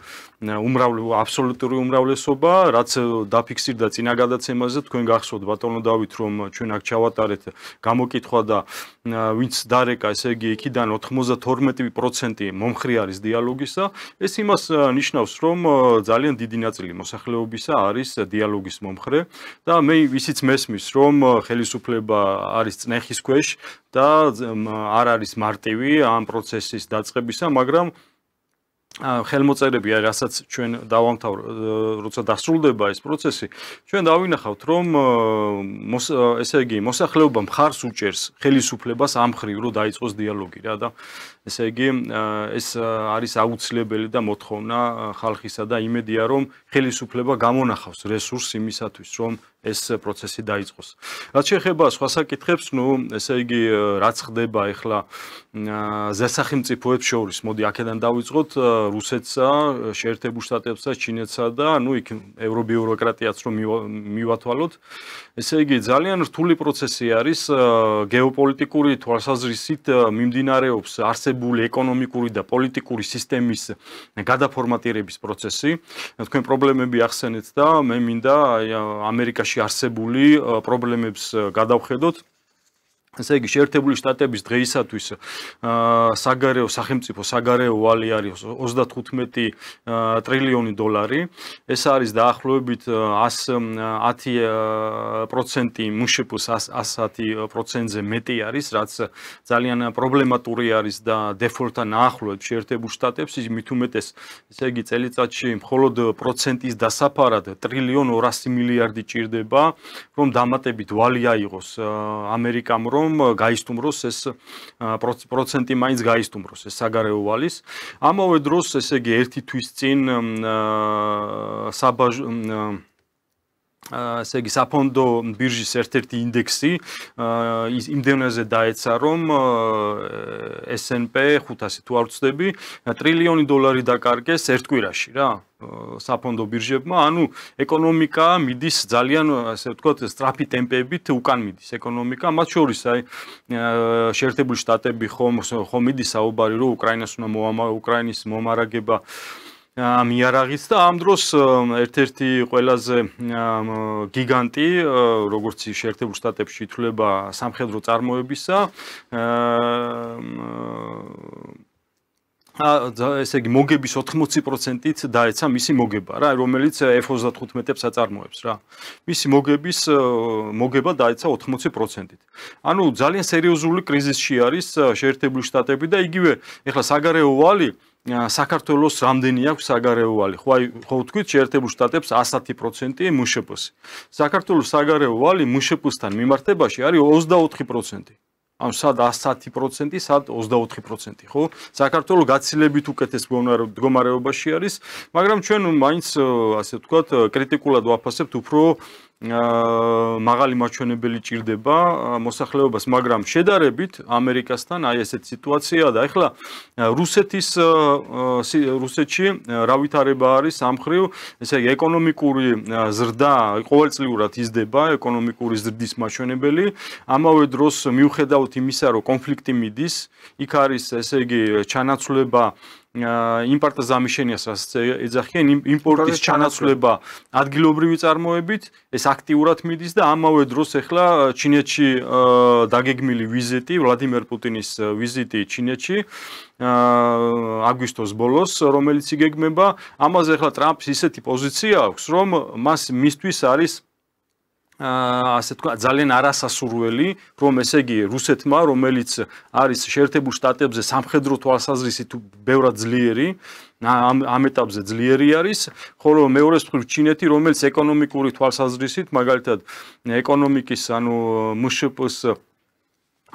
აბსოლუტური უმრავლესობა რაც დაფიქსირდა წინა გადაცემაზე თქვენ გახსოვთ ბატონო დავით რომ ჩვენ აქ ჩავატარეთ გამოკითხვა და ვინც დარეკა ესე იგი იქიდან 92% მომხრე არის დიალოგისა ეს იმას ნიშნავს რომ ძალიან დიდი ნაწილი მოსახლეობისა არის დიალოგის მომხრე და მე ისიც მესმის რომ ხელისუფლება არის წნეხის ქვეშ და არ არის მარტივი ამ პროცესის დაწყებისა მაგრამ ხელმოწერები რასაც ჩვენ დავამთავრ როცა დასრულდება ეს პროცესი ჩვენ დავინახავთ რომ ესე იგი მოსახლეობა მხარს უჭერს ხელისუფლებას ამ ხრივ რომ დაიწყოს დიალოგი რა და ესე იგი ეს არის აუცილებელი და მოთხოვნა ხალხისა და იმედია რომ ხელისუფლება გამონახავს რესურსს იმისათვის რომ ეს პროცესი დაიწყოს. რაც შეეხება სხვა საკითხებს, ესე იგი რაც ხდება ახლა ზესახელმწიფოებს შორის, მოდი აქედან დავიწყოთ რუსეთსა, შეერთებულ შტატებსა, ჩინეთსა და იქ ევრობიუროკრატიაც რომ მივათვალოთ. ესე იგი ძალიან რთული პროცესი არის გეოპოლიტიკური თვალსაზრისით მიმდინარეობს არსებული ეკონომიკური და პოლიტიკური სისტემის გადაფორმატირების პროცესი. თქვენ პრობლემები ახსენეთ და მე მინდა ამერიკაში არსებული პრობლემებს გადავხედოთ. ესე იგი შეერთებული შტატების დღეისათვის საგარეო სახელმწიფო საგარეო ვალი არის 35 ტრილიონი დოლარი. ეს არის დაახლოებით 110% მუშპ-ს 110%-ზე მეტი არის, რაც ძალიან პრობლემატური არის და დეფოლტთან ახლოვებს შეერთებულ შტატებს. მით უმეტეს, ესე იგი წელიწადში მხოლოდ პროცენტის დასაფარად 1.2 ტრილიონი ჭირდება, რომ დამატებით ვალი აიღოს ამერიკამ რომ გაისტუმროს ეს პროცენტი მაინც გაისტუმროს ეს საგარეო ვალის. ამავე დროს ესე იგი ერთი თვის წინ ესე იგი საფონდო ბირჟის ერთ-ერთი ინდექსი იმდენაზე დაეცა რომ S&P 500 თუ არ ვცდები ტრილიონი დოლარი დაკარგეს ერთ კვირაში რა საფონდო ბირჟებმა, ანუ ეკონომიკა მიდის ძალიან ასე ვთქვათ სწრაფი ტემპებით უკან მიდის ეკონომიკა, მათ შორის აი შეერთებული შტატები ხომ მიდის საუბარი რომ უკრაინის მომარაგება მიარაღიც და ამ დროს ერთ-ერთი ყველაზე გიგანტი, როგორც შეერთებულ შტატებში ითვლება სამხედრო წარმოებისა, ესე იგი მოგების 80%-ით დაეცა მისი მოგება რა, რომელიც F-35-ებს აწარმოებს რა. მისი მოგება დაეცა 80%-ით. ანუ ძალიან სერიოზული კრიზისში არის შეერთებული შტატები და იგივე ეხლა საგარეო ვალი საქართველოს რამდენი აქვს საგარეო ვალი? ხო ვთქვით შეერთებულ შტატებს 110% მუშპ-ს. საქართველოს საგარეო ვალი მუშპ-სთან მიმართებაში არის 24%. ანუ სად 110%, სად 24%, ხო? საქართველოს გაცილებით უკეთეს მდგომარეობაში არის, მაგრამ ჩვენ მაინც ასე ვთქვათ კრიტიკულად ვაფასებთ უფრო მაღალი მაჩვენებელი ჭირდება მოსახლეობას, მაგრამ შედარებით ამერიკასთან აი ესეთ სიტუაციაა და ეხლა რუსეთში რა ვითარება არის სამხრივ, ესე იგი ეკონომიკური ზრდა ყოველწლიურად იზრდება, ეკონომიკური ზრდის მაჩვენებელი, ამავე დროს მიუხედავად იმისა, რომ კონფლიქტი მიდის, იქ არის ესე იგი ჩანაცვლება იმპორტის ამიშენიას რაც ეძახიან იმპორტის ჩანაცვლება ადგილობრივი წარმოებით ეს აქტიურად მიდის და ამავე დროს ახლა ჩინეთში დაგეგმილი ვიზიტი ვლადიმერ პუტინის ვიზიტი ჩინეთში აგვისტოს ბოლოს რომელიც იგეგმება ამაზე ახლა ტრამპს ისეთი პოზიცია აქვს რომ მისთვის არის ასე თქვა ძალიან არასასურველი რომ ესე იგი რუსეთმა რომელიც არის შეერთებულ შტატებზე სამხედრო თვალსაზრისით ბევრად ძლიერი ამ ეტაპზე ძლიერი არის ხოლო მეორე მხრივ ჩინეთი რომელიც ეკონომიკური თვალსაზრისით მაგალითად ეკონომიკის ანუ მშპ-ს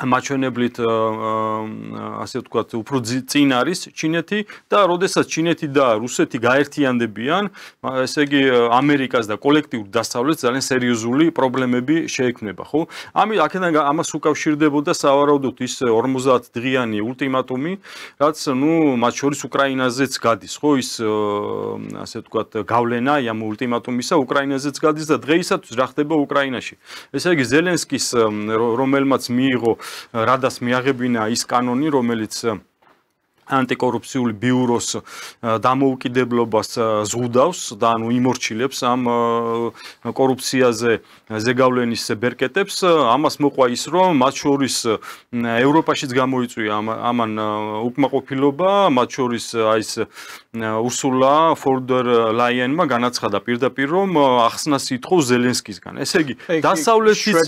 მაჩვენებლით ასე ვთქვათ უფრო წინ არის ჩინეთი და როდესაც ჩინეთი და რუსეთი გაერთიანდებიან ესე იგი ამერიკას და კოლექტიურ დასავლეთს ძალიან სერიოზული პრობლემები შეექმნება ხო აქედან ამას უკავშირდებოდა სავარაუდოდ ის 50 დღიანი ულტიმატუმი რაც ნუ მათ შორის უკრაინაზეც გადის ხო ის ასე ვთქვათ გავლენა ამ ულტიმატუმისა უკრაინაზეც გადის და დღეისათვის რა ხდება უკრაინაში ესე იგი ზელენსკის რომელმაც მიიღო რადას მიაღებინა ის კანონი, რომელიც ანტიკორუფციული ბიუროს დამოუკიდებლობას ზღუდავს და ანუ იმორჩილებს ამ კორუფციაზე ზეგავლენის ბერკეტებს, ამას მოყვა ის, რომ მათ შორის ევროპაშიც გამოიწვია ამან უკმაყოფილება, მათ შორის ის ურსულა ფონ დერ ლაიენმა განაცხადა პირდაპირ, რომ ახსნას ითხოვს ზელენსკისგან. ესე იგი, დასავლეთიც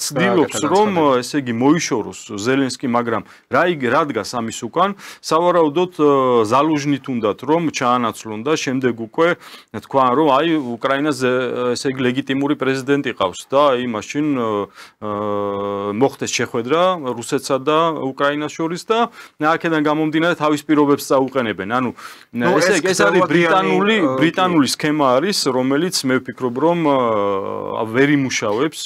ცდილობს, რომ ესე იგი მოიშოროს ზელენსკი, მაგრამ რა დგას ამის უკან სავარაუდოდ ზალუჟნით უნდათ რომ ჩაანაცვლონ და შემდეგ უკვე თქვან რომ აი უკრაინას ესე იგი ლეგიტიმური პრეზიდენტი ყავს და აი მაშინ მოხდეს შეხვედრა რუსეთსა და უკრაინას შორის და აქედან გამომდინარე თავის პირობებს წაუყენებენ. ანუ ეს არის ბრიტანული სქემა არის, რომელიც მე ვფიქრობ რომ ვერ იმუშავებს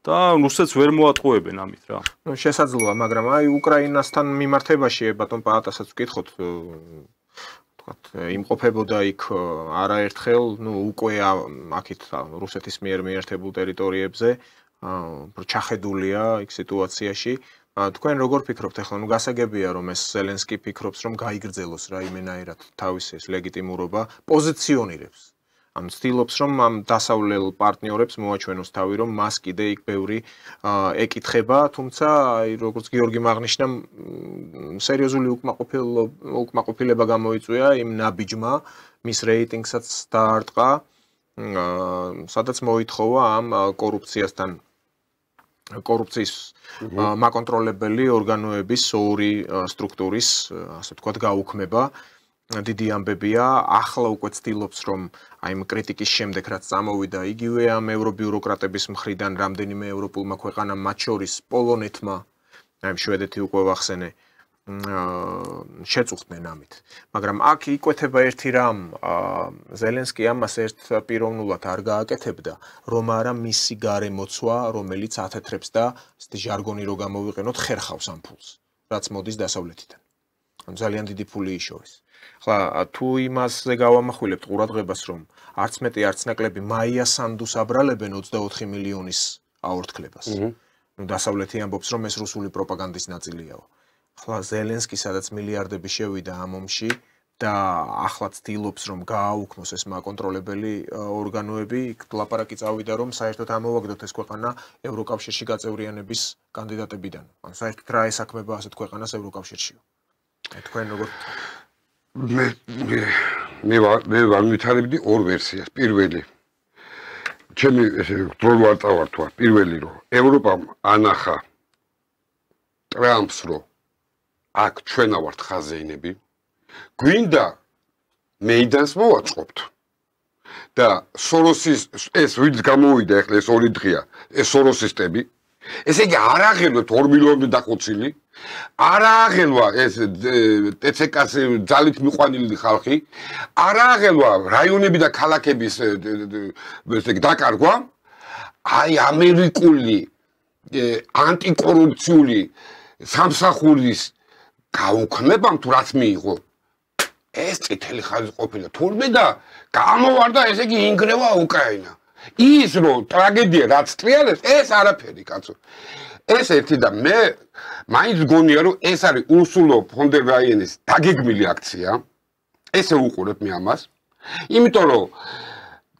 და რუსეთს ვერ მოატყუებენ ამით რა. ნუ შესაძლოა, მაგრამ აი უკრაინასთან მიმართებაში ბატონ პაატასაც ვკითხოთ, თქვათ, იმყოფებოდა იქ არაერთხელ, ნუ უკვე აქეთ რუსეთის მიერ მიერთებულ ტერიტორიებზე ჩახედულია იქ სიტუაციაში. თქვენ როგორ ფიქრობთ ახლა, ნუ გასაგებია რომ ეს ზელენსკი ფიქრობს რომ გაიგრძელოს რაიმენაირად თავის ეს ლეგიტიმურობა, პოზიციონირებს. Am ცდილობს რომ ამ დასავლელ პარტნიორებს მოაჩვენოს თავი რომ მას კიდე იქ ბევრი ეკითხება, თუმცა აი როგორც გიორგი აღნიშნა, სერიოზული უკმაყოფილება გამოიწვია იმ ნაბიჯმა, მის რეიტინგსაც დაარტყა, სადაც მოითხოვა ამ კორუფციის მაკონტროლებელი ორგანოების ორი სტრუქტურის, ასე ვთქვათ, გაუქმება. დიდი ამბებია, ახლა უკვე ცდილობს რომ აი ამ კრიტიკის შემდეგ რაც წამოვიდა იგივე ამ ევრობიუროკრატების მხრიდან რამდენიმე ევროპულმა ქვეყანამ მათ შორის პოლონეთმა, აი შვედეთი უკვე ვახსენე, შეწუხდნენ ამით. მაგრამ აქ იკვეთება ერთი რამ, ზელენსკი ამას ერთ პიროვნულად არ გააკეთებდა, რომ არა მისი გარემოცვა, რომელიც ათეთრებს და ესეთი ჟარგონი რო გამოვიყენოთ, ხერხავს ამ ფულს, რაც მოდის დასავლეთიდან. ან ძალიან დიდი ფული იშოვეს. ხლა თუ იმასზე გავამახვილებთ ყურადღებას რომ არც მეტი არც ნაკლები მაია სანდუს აბრალებენ 24 მილიონის აორთქლებას. ნუ დასავლეთი ამბობს რომ ეს რუსული პროპაგანდის ნაწილიაო. ხლა ზელენსკი სადაც მილიარდები შევიდა ამ ომში და ახლა ცდილობს რომ გააუქმოს ეს მაკონტროლებელი ორგანოები, ლაპარაკი წავიდა რომ საერთოდ ამოვაგდოთ ეს ქვეყანა ევროკავშირში გაწევრიანების კანდიდატებიდან. ან საერთოდ რა ესაქმება ასეთ ქვეყანას ევროკავშირშიო. თქვენ როგორ მე ვამვითარებდი ორ ვერსიას. პირველი ჩემი ესე დროი არ წავართვა. პირველი რომ ევროპამ ანახა ტრამპს რომ აქ ჩვენა ვართ ხაზეინები, გვინდა მეიდანს მოვაწყობთ. და სოროსის ეს ვინც გამოვიდა ახლა ეს ორი დღეა, ეს სოროსისტები, ესე იგი არ აღელვებთ 2 მილიონი დახოცილი, არ აღელვა ეს TCK-ს ძალით მიყვანილი ხალხი, არ აღელვა რაიონები და ქალაქების ესე დაკარგვა, აი ამერიკული ანტიკორუფციული სამსახურის გაუქმებამ თუ რაც მიიღო, ეს წითელი ხაზი ყოფილა თურმე და გამოვარდა ესე იგი ინგრევა უკრაინა. ის რომ ტრაგედია რაც ტრიალებს, ეს არაფერი კაცო. ეს ერთი და მე მაინც გონია რომ ეს არის ურსულა ფონ დერ ლაიენის დაგეგმილი აქცია. ესე უყურებ მე ამას. იმიტომ რომ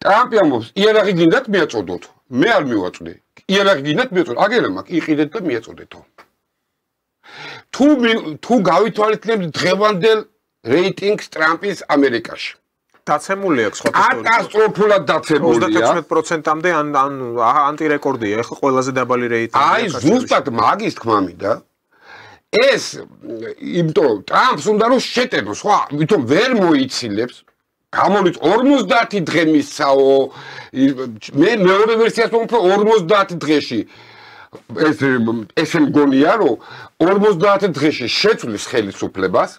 ტრამპი ამბობს, იარაღი გინდათ მიაწოდოთ. მე არ მივაწვდი. იარაღი გინდათ მიაწოდოთ. აგერა მაგ იყიდეთ და მიაწოდეთო. თუ გავითვალისწინებთ დღევანდელ რეიტინგს ტრამპის ამერიკაში. დაცემული აქვს სხვათა კატასტროფულად დაცემულია 36%-მდე ან ანტირეკორდია ახლა ყველაზე დაბალი რეიტინგი. აი ზუსტად მაგის თქმა მინდა. ეს იმიტომ ტრამპს უნდა რომ შეტენოს, ხო, ვითომ ვერ მოიცილებს. გამოიწ 50 დღე მისცაო. მე მეორე ვერსიას მომფრო 50 დღეში. ეს მგონია რომ 50 დღეში შეცვლის ხელისუფლებას.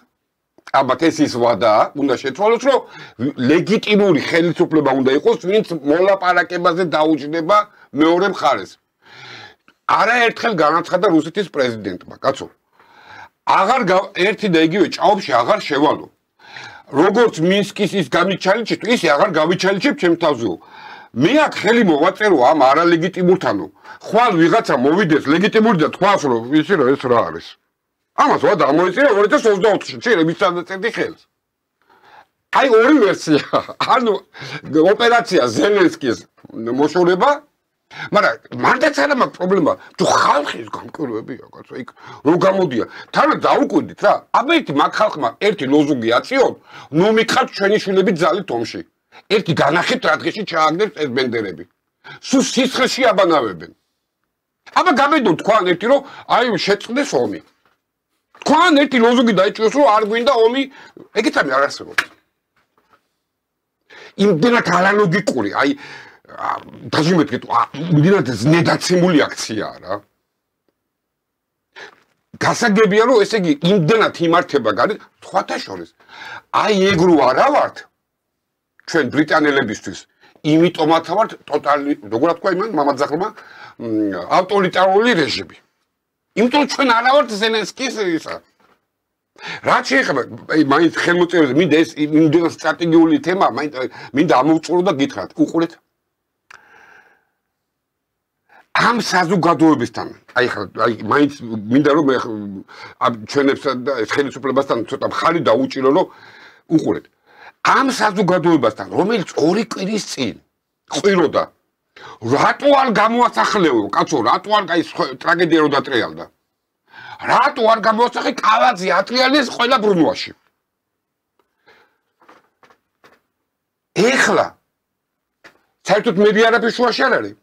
აბა ეს ის ვადაა, უნდა შეცვალოს, რომ ლეგიტიმური ხელისუფლება უნდა იყოს, ვინც მოლაპარაკებაზე დაუჯდება მეორე მხარეს. არაერთხელ განაცხადა რუსეთის პრეზიდენტმა, კაცო. აღარ ერთი და იგივე ჭაობში აღარ შევალო. როგორც მინსკის ის გამიჩალიჩეთ, ისე აღარ გავიჩალიჩებ ჩემ თავზეო. მე აქ ხელი მოვაწერო ამ არალეგიტიმურთანო. ხვალ ვიღაცა მოვიდეს ლეგიტიმური და თქვას რომ ისი რა ეს რა არის. ამას ვადა მოიწია 2024-ში, შეიძლება მისცადეთ ხელს. აი ორი ვერსია. ანუ ოპერაცია ზელენსკის მოშორება, მაგრამ მანდაც არა მაქვს პრობლემა. თუ ხალხის გამკვლევებია, კაცო, იქ რო გამოდია, თანაც დაუკვირდით რა. აბა მაგ ხალხმა ერთი ლოზუნგი აწიონ, ნუ მიხართ ჩვენი შვილები ძალით ომში. ერთი განახეთ რა დღეში ჩააგდებს ეს ბენდერები. სულ სისხლში აბანავებენ. აბა გამედო თქვენ ერთი რომ აი შეწყდეს ომი. თქვენ ერთი ლოზუნგი დაიჭიროს, რომ არ გვინდა ომი, ეგეც არ არსებობს. იმდენად არალოგიკური, აი დაჟიმეთ გეტყვა, იმდენად ზნედაცემული აქციაა რა. გასაგებია რომ ესე იგი იმდენად იმართება გარეთ, სხვათა შორის. აი ეგ რო არა ვართ ჩვენ ბრიტანელებისთვის, იმიტომაც ვართ ტოტალი, როგორ თქვა იმან მამაძაღლმა, ავტორიტარული რეჟიმი. იმიტომ ჩვენ არა ვართ ზელენსკის ისა. რაც შეეხება, მაინც ხელმოწერებზე, მინდა ეს იმდენად სტრატეგიული თემა, მინდა ამოვწურო და გითხრათ, უყურეთ. ამ საზოგადოებისთან, აი მაინც მინდა რომ ჩვენებსა და ხელისუფლებასთან ცოტა მხარი დაუჭირო, რომ უყურეთ. ამ საზოგადოებასთან, რომელიც 2 კვირის წინ ყვიროდა, რატო არ გამოასახლეო, კაცო, რატო არ აი ტრაგედია რო დატრიალდა. რატო არ გამოასახე კალაძე ატრიალეს ყველა ბრუნვაში. ეხლა საერთოდ მე არაფერი შუაში არ არის.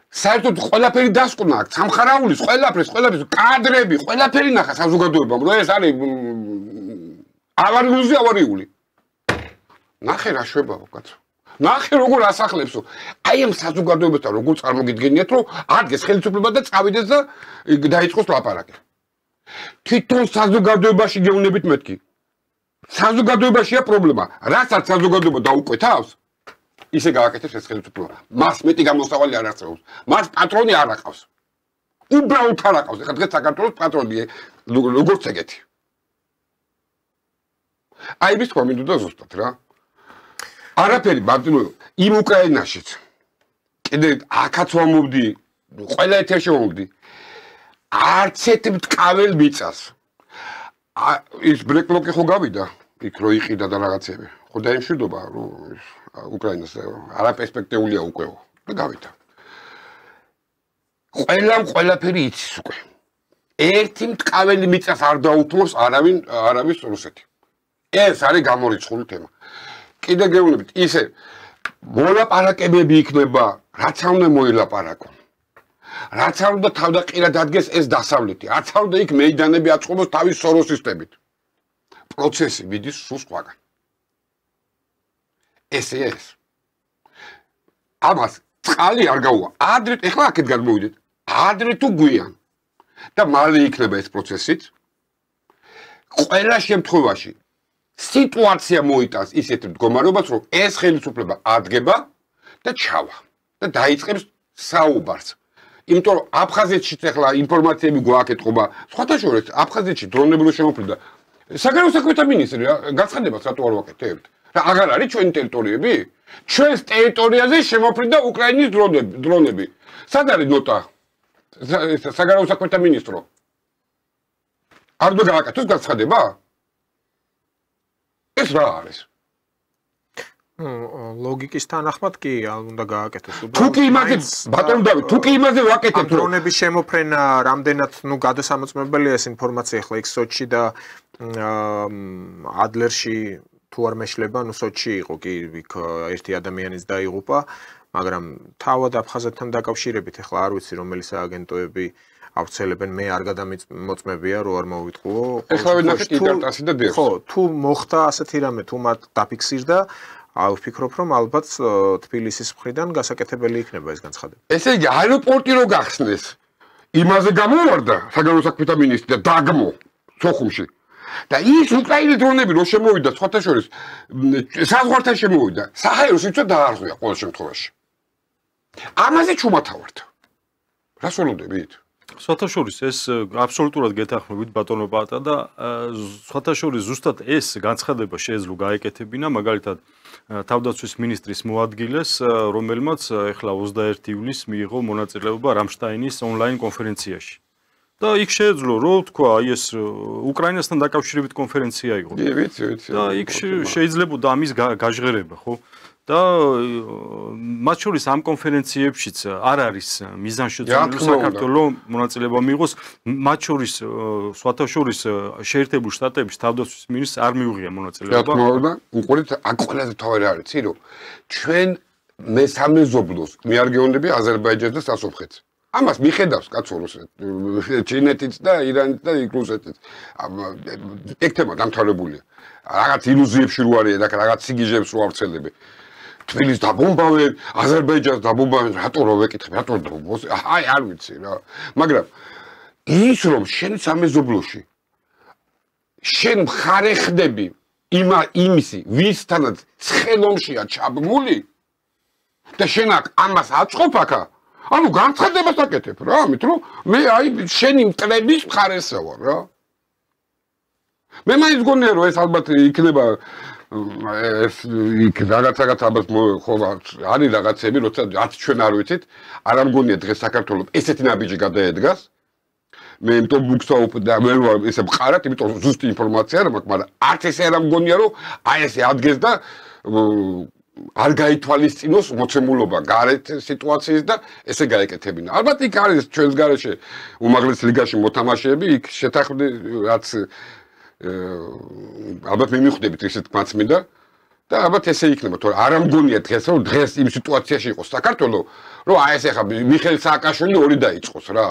საერთოდ ყველაფერი დასკვნა აქვს, სამხარაულის ყველაფრის, კადრები, ყველაფერი ნახა საზოგადოებამ, რომ ეს არის ავარიული. ნახე რა შვებაო კაცო. ნახე როგორ ასახლებსო. აი ამ საზოგადოებასთან როგორ წარმოგიდგენიათ, რომ ადგეს ხელისუფლება და წავიდეს და დაიწყოს ლაპარაკი. თვითონ საზოგადოებაში გეუბნებით მეთქი. საზოგადოებაშია პრობლემა. რასაც საზოგადოება დაუკვეთავს, ისე გააკეთებს ეს ხელისუფლება. მას მეტი გამოსავალი არ არსებობს. მას პატრონი არ აყავს. უბრალოდ არ აყავს. ეხლა დღეს საქართველოს პატრონია როგორც ეგეთი. აი ის თქვა მინდოდა ზუსტად რა. არაფერი ბატონო, იმ უკრაინაშიც. კიდე აქაც ვამოვდი, ყველა ეთერში ვამოვდი. არც ერთ მტკაվել მიწას. ის ბლეკბლოკი ხო გავიდა, იქ რო იყიდა და რაღაცები. ხო დაიმშვიდობა, რომ უკრაინას არაპერსპექტიულია უკვე და გავიდა. ყველაფერი იცის უკვე. ერთი მტკაველი მიწას არ დაუთმოს არავის რუსეთი. ეს არის გამორიცხული თემა. კიდე გეუბნებით, ისე მოლაპარაკებები იქნება, რაც არ უნდა მოილაპარაკონ. რაც არ უნდა თავდაყირად ადგეს ეს დასავლეთი, რაც არ უნდა იქ მეიდანები აწყობოს თავის სოროსისტებით. პროცესი მიდის სულ სხვაგან. ესე ეს. ამას წყალი არ გაუვა. ადრე ეხლა აქეთ გადმოვიდეთ. ადრე თუ გვიან. და მალე იქნება ეს პროცესიც. ყველა შემთხვევაში სიტუაცია მოიტანს ისეთ მდგომარეობას, რომ ეს ხელისუფლება ადგება და ჩავა და დაიწყებს საუბარს. იმიტომ რომ აფხაზეთშიც ახლა ინფორმაციები გვააკეთება, სხვათა შორის აფხაზეთში დრონები რო შემოფრინდა. საგარეო საქმეთა მინისტრი გაცხადებას რატო არ ვაკეთებთ? რა აღარ არის ჩვენი ტერიტორიები? ჩვენს ტერიტორიაზე შემოფრინდა უკრაინის დრონები. სად არის ნოტა? საგარეო საქმეთა მინისტრო. არ უნდა გააკეთოს გაცხადება? ეს რა არის? ლოგიკის თანახმად კი უნდა გააკეთოს. თუ კი იმაზე ბატონო დავით, თუ კი იმაზე ვაკეთებთ, დრონების შემოფრენა რამდენად გადასამოწმებელია ეს ინფორმაცია ახლა იქ სოჩში და ადლერში თუ არ მეშლება, სოჩში იყო კი იქ ერთი ადამიანიც დაიღუპა, მაგრამ თავად აფხაზეთთან დაკავშირებით ახლა არ ვიცი რომელი სააგენტოები ავრცელებენ, მე არ გადამოწმებია რომ არ მოვიტყუო. ეხლა ვინახეთ ინტერტასი და დიახ. ხო, თუ მოხდა ასეთი რამე, თუ მათ დაფიქსირდა, ვფიქრობ რომ ალბათ თბილისის მხრიდან გასაკეთებელი იქნება ეს განცხადება. ესე იგი აეროპორტი რო გახსნეს, იმაზე გამოვარდა საგარეო საქმეთა მინისტრი და დაგმო სოხუმში. და ის უკრაინის დრონები რო შემოვიდა, სხვათა შორის საზღვართან შემოვიდა, საჰაერო სივრცე დაარღვია ყოველ შემთხვევაში. ამაზე ჩუმათავართ. რას ველოდებით? სხვათა შორის ეს აბსოლუტურად გეთანხმებით ბატონო პატა და სხვათა შორის ზუსტად ეს განცხადება შეიძლება გაეკეთებინა, მაგალითად თავდაცვის მინისტრის მოადგილეს, რომელმაც ახლა 21 ივლისს მიიღო მონაწილეობა რამშტაინის ონლაინ კონფერენციაში. და იქ შეეძლო, რომ თქვა, აი ეს უკრაინასთან დაკავშირებით კონფერენცია იყო. ვიცი. და იქ შეიძლებოდა ამის გაჟღერება, ხო? და მათ შორის ამ კონფერენციებშიც არ არის მიზანშეწონილი საქართველოს მონაწილეობა მიიღოს, მათ შორის სხვათა შორის შეერთებულ შტატების თავდაცვის მინისტრს არ მიუღია მონაწილეობა. რა თქმა უნდა, უყურეთ, აქ ყველაზე თავი რა არის, რომ ჩვენ მესამე ზობლოს მიარგეუნები აზერბაიჯანს და სასოფხეთს. ამას მიხედავს კაცო ჩინეთიც და ირანიც და რუსეთიც. ეგ თემა დამთავრებულია. რაღაც ილუზიებში რო არის და რაღაც სიგიჟებს რო ავრცელები. თბილისს დაბომბავენ, აზერბაიჯანს დაბომბავენ, რატო რო ვეკითხებ, რატო აი არ ვიცი რა. მაგრამ ის რომ შენ სამეზობლოში შენ მხარე ხდები იმისი, ვისთანაც ცხელომშია ჩაბმული და შენ ამას აწყობ აქა, ანუ განცხადებას აკეთებ რა, ამით რომ მე აი შენი მტრების მხარესა ვარ რა. მე მაინც გონია რომ ეს ალბათ იქნება ეს რაღაცა ალბათ ხო არის რაღაცები, როცა რაც ჩვენ არ ვიცით, არ ამგონია დღეს საქართველოს ესეთი ნაბიჯი გადაედგას. მე იმიტომ ვუგსაუბრ და მე ესე მყარად, იმიტომ ზუსტი ინფორმაცია არ მაქვს, მაგრამ არც ესე არ ამგონია რომ აი ესე ადგეს და არ გაითვალისწინოს მოცემულობა გარეთ სიტუაციის და ესე გაეკეთებინა. ალბათ იქ არის ჩვენს გარეშე უმაღლეს ლიგაში მოთამაშეები, იქ შეთანხმდი რაც ალბათ მე მივხვდებით ისეთ თქმაც მინდა და ალბათ ესე იქნება, თორე არ ამგონია დღეს რომ დღეს იმ სიტუაციაში იყოს საქართველოს, რომ აი ეს ახლა მიხეილ სააკაშვილი ორი დაიწყოს რა,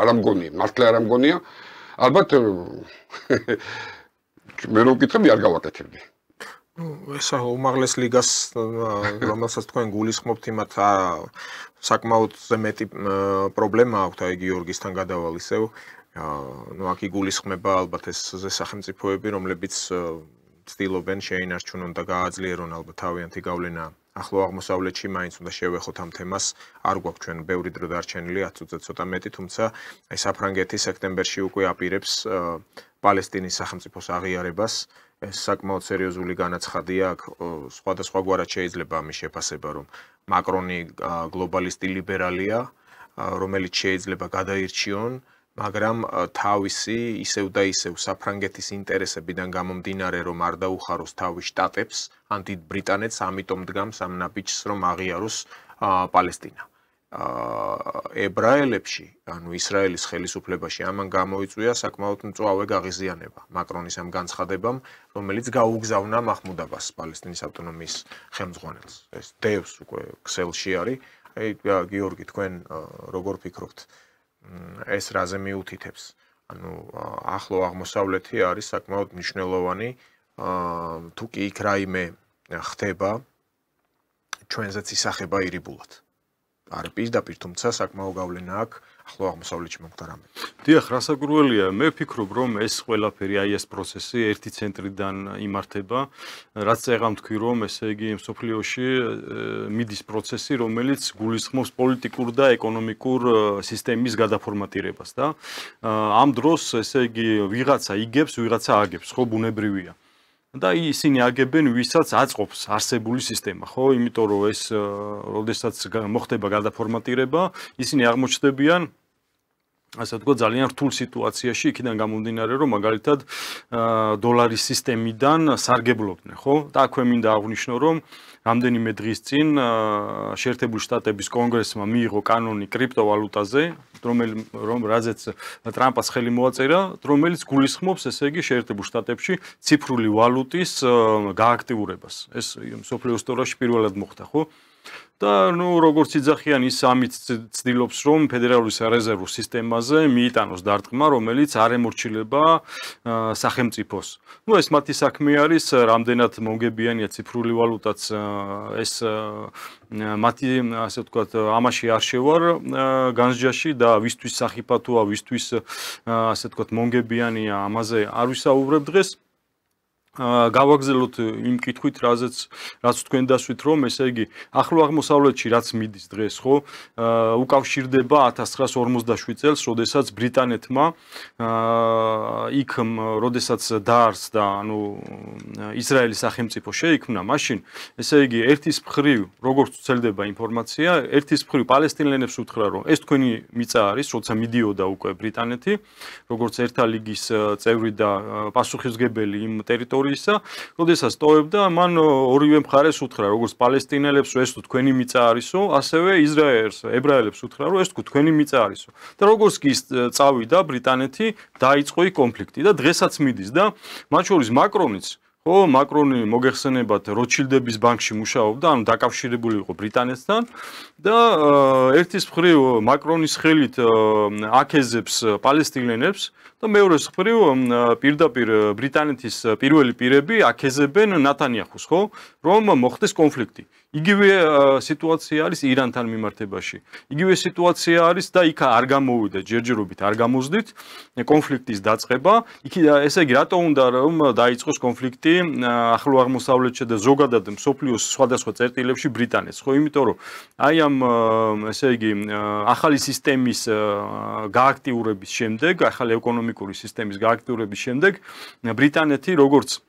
არ ამგონია, მართლა არ ამგონია. ალბათ მე რომ ვკითხები არ გავაკეთებდი. ეს უმაღლეს ლიგას რომელსაც თქვენ გულისხმობთ იმათ საკმაოდ მეტი პრობლემა აქვთ აი გიორგისთან გადავალ ისევ ну აქ იგულისხმება ალბათ ეს სახელმწიფოები რომლებიც ცდილობენ შეინარჩუნონ და გააძლიერონ ალბათ თავიანთი გავლენა ახლო აღმოსავლეთში მაინც უნდა შევეხოთ ამ თემას არ გვაქვს ჩვენ ბევრი დრო დარჩენილი 10 წუთზე ცოტა მეტი თუმცა აი საფრანგეთი სექტემბერში უკვე აპირებს პალესტინის სახელმწიფოს აღიარებას ეს საკმაოდ სერიოზული განაცხადია აქ სხვადასხვა გვარად შეიძლება ამის შეფასება რომ მაკრონი გლობალისტი ლიბერალია რომელიც შეიძლება გადაირჩიონ მაგრამ თავისი ისევ და ისევ საფრანგეთის ინტერესებიდან გამომდინარე რომ არ დაუხაროს თავის შტატებს ან დიდ ბრიტანეთს ამიტომ დგამს ამ ნაბიჯს რომ აღიაროს პალესტინა ებრაელებში ანუ ისრაელის ხელისუფლებაში ამან გამოიწვია საკმაოდ მწვავე გაღიზიანება მაკრონის ამ განცხადებამ რომელიც გაუგზავნა მაჰმუდ-აბას პალესტინის ავტონომიის ხელმძღვანელს ეს დევს უკვე ქსელში არის აი გიორგი თქვენ როგორ ფიქრობთ ეს რაზე მიუთითებს ანუ ახლო აღმოსავლეთი არის საკმაოდ მნიშვნელოვანი თუ კი იქ რაიმე ხდება ჩვენზეც ისახება ირიბულად არ პირდაპირ თუმცა საკმაო გავლენა აქვს ახლო აღმოსავლეთში მოხდა რამე. დიახ, რასაკვირველია, მე ვფიქრობ, რომ ეს ყველაფერი აი ეს პროცესი ერთი ცენტრიდან იმართება, რაც წეგამ თქვი, რომ ესე იგი მსოფლიოში მიდის პროცესი, რომელიც გულისხმობს პოლიტიკურ და ეკონომიკურ სისტემის გადაფორმატირებას და ამ დროს ესე იგი ვიღაცა იგებს, ვიღაცა აგებს, ხო, ბუნებრივია. და ისინი აგებენ ვისაც აწყობს არსებული სისტემა, ხო? იმიტომ რომ ეს როდესაც მოხდება გადაფორმატირება, ისინი აღმოჩნდებიან ასე ვთქვათ ძალიან რთულ სიტუაციაში, იქიდან გამომდინარე რომ მაგალითად დოლარის სისტემიდან სარგებლობდნენ, ხო? და აქვე მინდა აღვნიშნო რომ რამდენიმე დღის წინ შეერთებული შტატების კონგრესმა მიიღო კანონი კრიპტოვალუტაზე, რაზეც ტრამპს ხელი მოაწერა, რომელიც გულისხმობს, ესე იგი, შეერთებულ შტატებში ციფრული ვალუტის გააქტიურებას. ეს მსოფლიო ისტორიაში პირველად მოხდა, ხო? და ნუ როგორც იძახიან ის ამით ცდილობს რომ ფედერალური სარეზერვო სისტემაზე მიიტანოს დარტყმა რომელიც არ ემორჩილება სახელმწიფოს. ნუ ეს მათი საქმე არის, რამდენად მოგებიანია ციფრული ვალუტაც ეს მათი ასე ვთქვათ ამაში არ შევარ განსჯაში და ვისთვის სახიფათოა, ვისთვის ასე ვთქვათ მოგებიანია ამაზე არ ვისაუბრებ დღეს. გავაგზავნოთ იმ კითხვით, რაც თქვენ დასვით, რომ ესე იგი ახლო აღმოსავლეთში რაც მიდის დღეს, ხო, უკავშირდება 1947 წელს, როდესაც ბრიტანეთმა იქ როდესაც დაარსდა, ანუ ისრაელის სახელმწიფო შეიქმნა, მაშინ ესე იგი ერთის მხრივ, როგორც ვრცელდება ინფორმაცია, ერთის მხრივ პალესტინელებს უთხრა, რომ ეს თქვენი მიწა არის, როცა მიდიოდა უკვე ბრიტანეთი, როგორც ერთა ლიგის წევრი და პასუხისმგებელი იმ ტერიტორიაზე როდესაც ტოვებდა, მან ორივე მხარეს უთხრა, როგორც პალესტინელებს, რომ ეს თქვენი მიწა არისო, ასევე ისრაელს, ებრაელებს უთხრა, რომ ეს თქვენი მიწა არისო. და როგორც კი წავიდა ბრიტანეთი, დაიწყო იქ კონფლიქტი და დღესაც მიდის და მათ შორის მაკრონიც ხო, მაკრონი მოგეხსენებათ როჩილდების ბანკში მუშაობდა, ანუ დაკავშირებული იყო ბრიტანეთთან და ერთის მხრივ მაკრონის ხელით აკეზებს პალესტინელებს და მეორეს მხრივ პირდაპირ ბრიტანეთის პირველი პირები აკეზებენ ნათანიაჰუს, ხო, რომ მოხდეს კონფლიქტი. იგივე სიტუაცია არის ირანთან მიმართებაში. იგივე სიტუაცია არის და იქ არ გამოვიდა ჯერჯერობით, არ გამოზდით კონფლიქტის დაწყება. ესე იგი, რატო უნდა რომ დაიწყოს კონფლიქტი ახლო აღმოსავლეთში და ზოგადად მსოფლიოს სხვადასხვა წერტილებში ბრიტანეთს, ხო, იმიტომ რომ აი ამ ესე იგი ახალი სისტემის გააქტიურების შემდეგ, ახალი ეკონომიკური სისტემის გააქტიურების შემდეგ ბრიტანეთი როგორც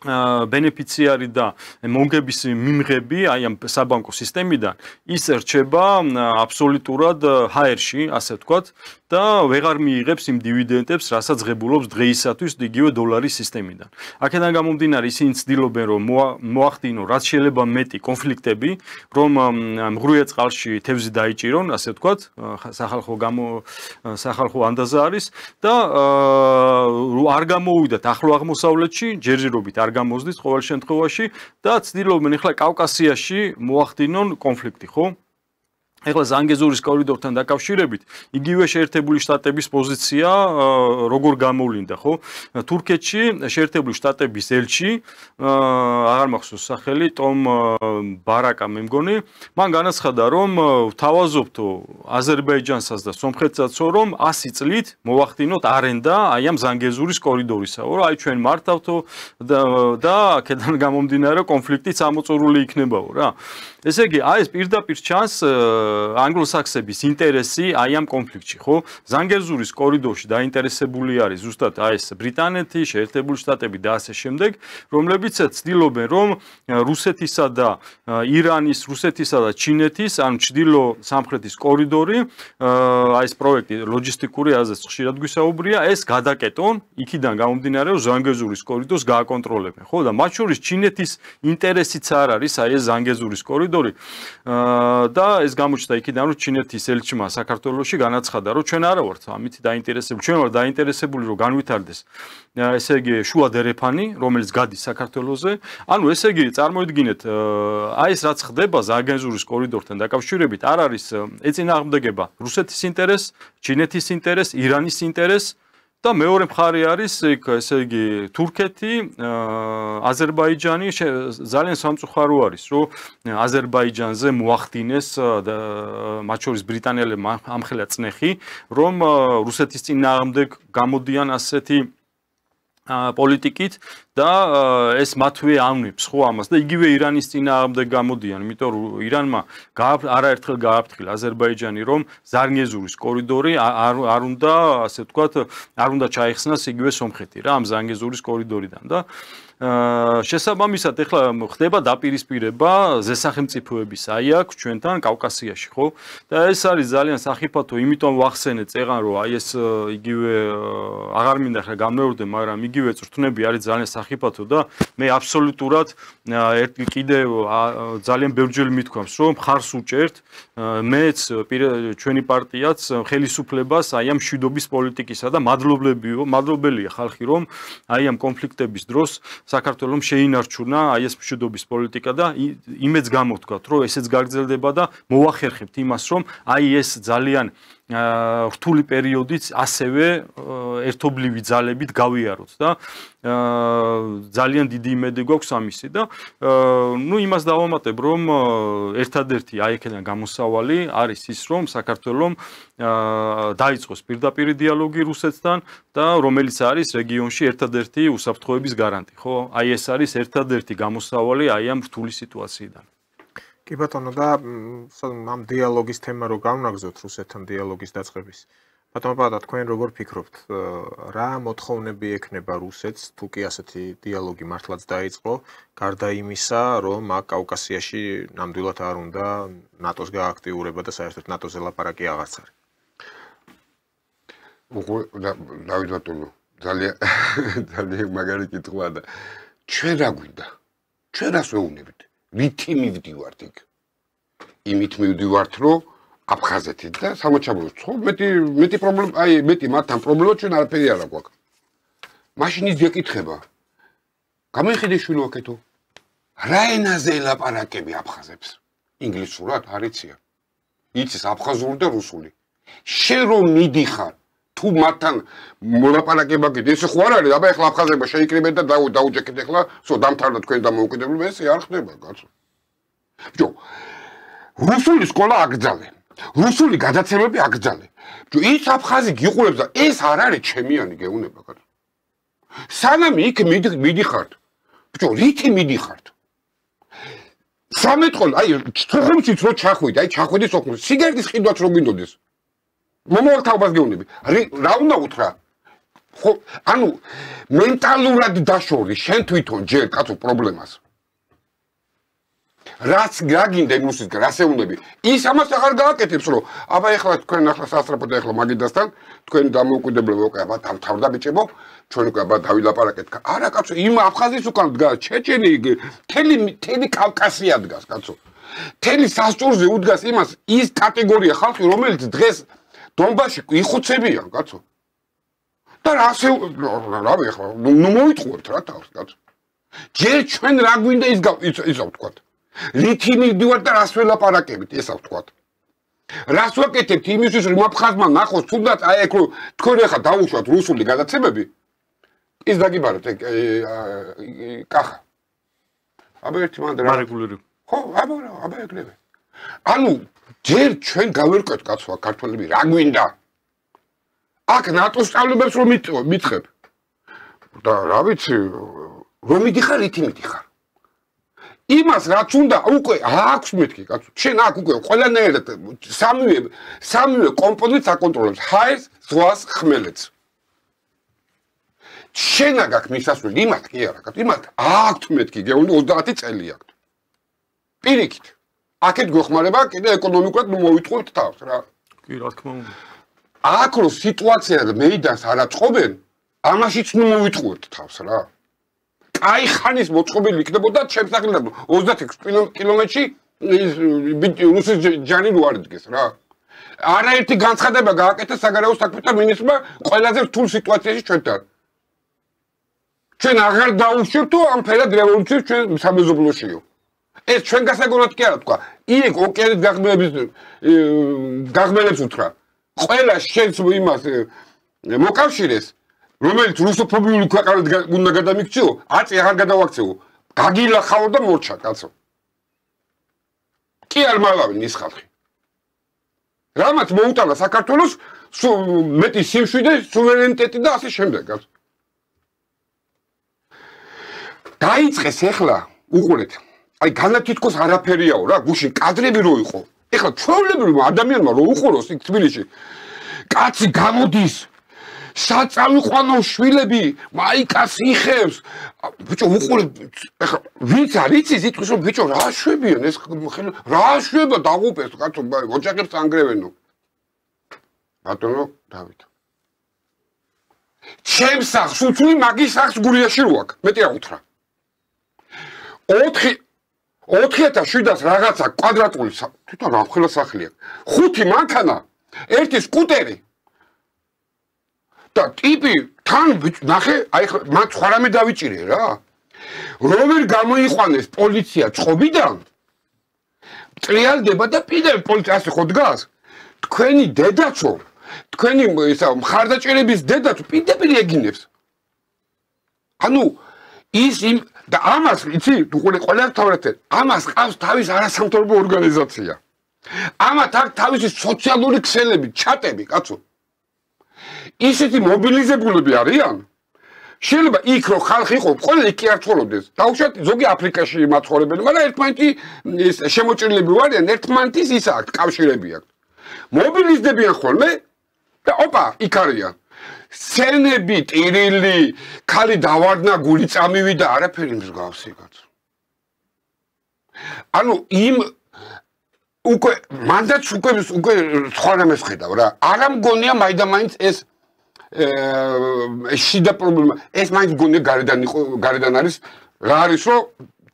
ბენეფიციარი და მონგების მიმღები აი ამ საბანკო სისტემიდან ის რჩება აბსოლუტურად ჰაერში, ასე ვთქვათ, და ვეღარ მიიღებს იმ დივიდენდებს, რასაც ღებულობს დღეისათვის იგივე დოლარის სისტემიდან. აქედან გამომდინარე, ისინი ცდილობენ რომ მოახდინონ რაც შეიძლება მეტი კონფლიქტები, რომ მღრუე წყალში თევზი დაიჭირონ, ასე ვთქვათ, სახალხო ანდაზა არის და არ გამოვიდათ ახლო აღმოსავლეთში, ჯერჯერობით არ გამოზდით ყოველ შემთხვევაში და ცდილობენ ახლა კავკასიაში მოახდინონ კონფლიქტი, ხო? ეხლა ზანგეზურის კორიდორთან დაკავშირებით იგივე შეერთებული შტატების პოზიცია როგორ გამოვლინდა, ხო? თურქეთში შეერთებული შტატების ელჩი, აღარ მახსოვს სახელი, ტომ ბარაკა მე მგონი, მან განაცხადა, რომ ვთავაზობთო აზერბაიჯანსაც და სომხეთსაც, რომ 100 წლით მოვახდინოთ არენდა აი ამ ზანგეზურის კორიდორისაო, რომ აი ჩვენ მართავთო და აქედან გამომდინარე კონფლიქტიც ამოწურული იქნებაო რა. ესე იგი, აი ეს პირდაპირ ჩანს ანგლოსაქსების ინტერესი აი ამ კონფლიქტში, ხო? ზანგეზურის კორიდორში დაინტერესებული არის ზუსტად აი ეს ბრიტანეთი, შეერთებული შტატები და ასე შემდეგ, რომლებიც ცდილობენ, რომ რუსეთისა და ირანის, რუსეთისა და ჩინეთის, ანუ ჩრდილო-სამხრეთის კორიდორი, აი ეს პროექტი ლოჯისტიკური აზრს ხშირად გვისაუბრია, ეს გადაკეტონ, იქიდან გამომდინარე, რომ ზანგეზურის კორიდორს გააკონტროლებენ, ხო? და მათ შორის ჩინეთის ინტერესიც არ არის აი ეს ზანგეზურის კორიდორი და ეს გამოჩნდა იქიდან, რომ ჩინეთის ელჩმა საქართველოში განაცხადა, რომ ჩვენ არა ვართ ამით დაინტერესებული, ჩვენ ვართ დაინტერესებული, რომ განვითარდეს ესე იგი შუა დერეფანი, რომელიც გადის საქართველოზე. ანუ ესე იგი წარმოიდგინეთ, აი ეს რაც ხდება ზანგეზურის კორიდორთან დაკავშირებით, არ არის ეწინააღმდეგება რუსეთის ინტერესს, ჩინეთის ინტერესს, ირანის ინტერესს და მეორე მხარე არის ესე იგი თურქეთი, აზერბაიჯანი ძალიან სამწუხარო არის, რომ აზერბაიჯანზე მოახდინეს მათ შორის ბრიტანელებმა ამხელა წნეხი, რომ რუსეთის წინააღმდეგ გამოდიან ასეთი პოლიტიკით და ეს მათვე ავნებს ხო ამას და იგივე ირანის წინააღმდეგ გამოდიან, იმიტომ რომ ირანმა არაერთხელ გააფრთხილა აზერბაიჯანი, რომ ზანგეზურის კორიდორი არ უნდა, ასე ვთქვათ, არ უნდა ჩაიხსნას იგივე სომხეთი რა ამ ზანგეზურის კორიდორიდან და შესაბამისად ეხლა ხდება დაპირისპირება ზესახელმწიფოების აი აქ ჩვენთან კავკასიაში, ხო? და ეს არის ძალიან სახიფათო, იმიტომ ვახსენე წეღან, რომ აი ეს იგივე აღარ მინდა ხა გამეორდე, მაგრამ იგივე წრთნები არის ძალიან სახიფათო და მე აბსოლუტურად კიდევ ძალიან ბევრჯერ მithქვამს, რომ მხარს უჭერთ მეც ჩვენი პარტიაც ხელისუფლებას აი ამ მშვიდობის პოლიტიკისა და მადლობელია ხალხი, რომ აი ამ კონფლიქტების დროს საქართველოს შეინარჩუნა აი ეს მშვიდობის პოლიტიკა და იმეც გამოვთქვათ, რომ ესეც გაგრძელდება და მოვახერხებთ იმას, რომ აი ეს ძალიან რთული პერიოდიც ასევე ერთობლივი ძალებით გავიაროთ და ძალიან დიდი იმედი გვაქვს ამისი და ნუ იმას დავამატებ, რომ ერთადერთი აი აქედან გამოსავალი არის ის, რომ საქართველოს დაიწყოს პირდაპირ დიალოგი რუსეთთან და რომელიც არის რეგიონში ერთადერთი უსაფრთხოების გარანტი, ხო? აი ეს არის ერთადერთი გამოსავალი აი ამ რთული სიტუაციიდან. კი ბატონო და ამ დიალოგის თემა რო გავნაგზოთ რუსეთთან დიალოგის დაწყების. ბატონო პატა, თქვენ როგორ ფიქრობთ, რა მოთხოვნები ექნება რუსეთს, თუ კი ასეთი დიალოგი მართლაც დაიწყო, გარდა იმისა, რომ აქ კავკასიაში ნამდვილად არ უნდა ნატოს გააქტიურება და საერთოდ ნატოზე ლაპარაკი აღარც არის. დავით ბატონო, ძალიან მაგარი კითხვაა და ჩვენ რა გვინდა? ჩვენ რას ვეუბნებით? რითი მივდივართ იქ? იმით მივდივართ, რომ აფხაზეთით და სამოჩაბლოს ხო მეტი პრობლემა, აი მეტი მათთან პრობლემა ჩვენ არაფერი არ აქვს. მაშინ ის გეკითხება. გამიხედეშვილი ვაკეთო. რა ენაზე ელაპარაკები აფხაზებს? ინგლისურად არიციან. იცის აფხაზური და რუსული. შენ რომ მიდიხარ თუ მათთან მოლაპარაკება გიდ ეს ხო არ არის, აბა ეხლა აფხაზებმა შეიკრიბეთ და დაუჯექეთ ეხლა, სო დამთავრდა თქვენ დამოუკიდებლობა, ეს არ ხდება, კაცო. ბიჭო, რუსული სკოლა აკრძალე. რუსული გადაცემები აკრძალე. ბიჭო, ის აფხაზი გიყურებს და ეს არ არის ჩემიანი გეუნება, კაცო. სანამ იქ მიდიხართ. ბიჭო, რითი მიდიხართ? სამეთყოლ, აი, სოხუმშიც რო ჩახვიდე, აი, ჩახვიდე სოხუმში. სიგარეტის ყიდვაც რო გინდოდეს. მომავალთაობას გეუბნები. რა უნდა უთხრა? ხო, ანუ მენტალურად დაშორი შენ თვითონ ჯერ კაცო პრობლემას. რაც გაგინდა იმუსისგან, რასეუნები. ის ამას აღარ გააკეთებს, რომ აბა ეხლა თქვენ ახლა სასწრაფოდ ეხლა მაგიდასთან, თქვენ დამოუკიდებლობა უკვე აბა დამთავრდა ბიჭებო, ჩვენ უკვე აბა დავილაპარაკეთ. არა კაცო, იმ აფხაზის უკან დგას ჩეჩენი, თელი კავკასია დგას, კაცო. თელი სასწორზე უდგას იმას ის კატეგორია ხალხი, რომელიც დღეს დონბასში იხოცებიან, კაცო. და რასე რა ვეხლა, ნუ მოიტყუებთ რა თავს, კაცო. ჯერ ჩვენ რა გვინდა ისა ვთქვათ. რითი მივდივართ და რას ველაპარაკებით, ესა ვთქვათ. რას ვაკეთებთ იმისთვის, რომ აფხაზმა ნახოს თუნდაც აი ეგ რომ თქვენ ახლა დაუშვათ რუსული გადაცემები, ის დაგიბაროთ კახა. აბა ერთი მანდ რა რეგულარი. ხო, აბა ეგრევე. ანუ ჯერ ჩვენ გავერკვეთ კაცო ქართველები რა გვინდა. აქ ნატოს სწავლებებს რომ მითხებ. და რა ვიცი, რომ მიდიხარ, ითი მიდიხარ. იმას რაც უნდა უკვე აქვს მეთქი კაცო. შენ აქ უკვე ყველანაირად სამივე კომპონენტს აკონტროლებს. ჰაერს, ზღვას, ხმელეთს. შენ აგაკ მისასვლელი იმათ კი არა კაცო. იმათ აქვს მეთქი, გეუბნები 30 წელი აქვს. პირიქით. აქეთ გვეხმარება კიდე ეკონომიკურად მოვიტყუებთ თავს რა. კი, რა თქმა უნდა. აქ რო სიტუაცია და მეიდანს არ აწყობენ, ამაშიც მოვიტყუებთ თავს რა. აი ხანის მოწყობილი იქნებოდა ჩემს სახელად 26 კილომეტრში რუსის ჯანი რო არ იდგეს რა. არაერთი განცხადება გააკეთა საგარეო საქმეთა მინისტრმა ყველაზე რთულ სიტუაციაში ჩვენთან. ჩვენ აღარ დაუშვებთო ამ ფერად რევოლუციას ჩვენ სამეზობლოშიო. ეს ჩვენ გასაგონად კი არა თქვა. იქ ოკეანის გაღმელებს უთხრა. ყველა შენს იმას მოკავშირეს, რომელიც რუსოფობიული ქვეყანად უნდა გადამიქციო, აწი აღარ გადავაქცეო. გაგილახავ და მორჩა, კაცო. კი არ მალავენ ის ხალხი. რამაც მოუტანა საქართველოს მეტი სიმშვიდე, სუვერენიტეტი და ასე შემდეგ, კაცო. დაიწყეს ახლა, უყურეთ. აი განათითქოს არაფერიაო რა, გუშინ კადრები რო იყო. ეხლა ჩვეულებრივ ადამიანმა რო უყუროს იქ თბილისში, კაცი გამოდის, საწავიყვანო შვილები, მაიკას იხევს. ბიჭო უყურე, ეხლა ვინც არის იცის იტყვის რომ ბიჭო რა შვებიან ეს რა შვება დაღუპეს კაცო, ოჯახებს ანგრევენო. ბატონო დავით. ჩემს სახს უცვლი მაგის სახს გურიაში რო აქვს, მეტი რა უთხრა. 4700 რაღაცა კვადრატული თვითონ რამხელა სახლია. 5 მანქანა, 1 სკუტერი. და ტიპი თან ნახე, აი მან სხვა რამე დავიჭირე რა. რომერ გამოიყვანეს პოლიცია წყობიდან. ტრიალდება და პირდაპირ პოლიცია ასე ხო დგას. თქვენი დედაცო, თქვენი ისა მხარდაჭერების დედაცო პირდაპირ ეგინებს. ანუ ის იმ და ამას იცი, უყურე ყველა თავრეთე, ამას ყავს თავის არასამთავრობო ორგანიზაცია. ამათ აქვს თავისი სოციალური ქსელები, ჩატები, კაცო. ისეთი მობილიზებულები არიან. შეიძლება იქ რო ხალხი იყო, ყველა იქ კი არ ცხოვრობდეს. დაუშვათ ზოგი აფრიკაში მაცხოვრებელი, მაგრამ ერთმანეთი შემოჭრილები ვარიან, ერთმანეთის ის აქვს, კავშირები აქვს. მობილიზდებიან ხოლმე და ოპა, იქ არიან. სცენები, ტირილი, ქალი დავარდნა, გული წამივიდა, არაფერი მსგავსი კაცო. ანუ იმ უკვე მანდაც უკვე სხვა რამეს ხედავ რა. არა მგონია მაინც ეს შიდა პრობლემა. ეს მაინც მგონია გარედან არის რა არის რომ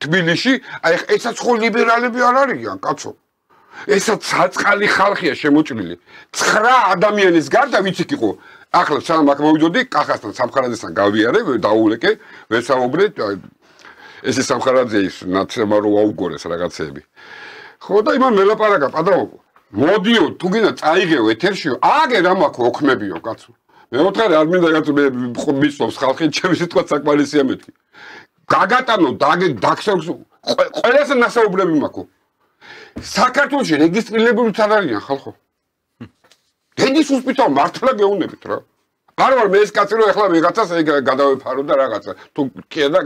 თბილისში აი ესაც ხო ლიბერალები არ არიან კაცო. ესაც საწყალი ხალხია შემოჭრილი. 9 ადამიანის გარდა ვიცი იყო. ახლა სანამ აქ მოვიდოდი, კახასთან, სამხარაძესთან გავიარე, დაულეკე, ვესაუბრე, ეს სამხარაძეის ნაცემა რო აუგორეს რაღაცეები. ხო და იმან მელაპარაკა პატრონო. მოდიო, თუ გინდა წაიღეო ეთერშიო, აგერ რა მაქვს ოქმებიო კაცო. მეოთხარი არ მინდა კაცო მე მისვობს ხალხი, ჩემი სიტყვა საკმარისია მეთქი. გაგატანო, დაგსევს ყველას ნასაუბრები მაქვს. საქართველოში რეგისტრირებული არ არიან ხალხო. დენის უსპიტალ მართლა გეუნებით რა. არ ვარ მე ეს კაცი რომ ეხლა ვიღაცას გადავეფარო და რაღაცა. თუ კი და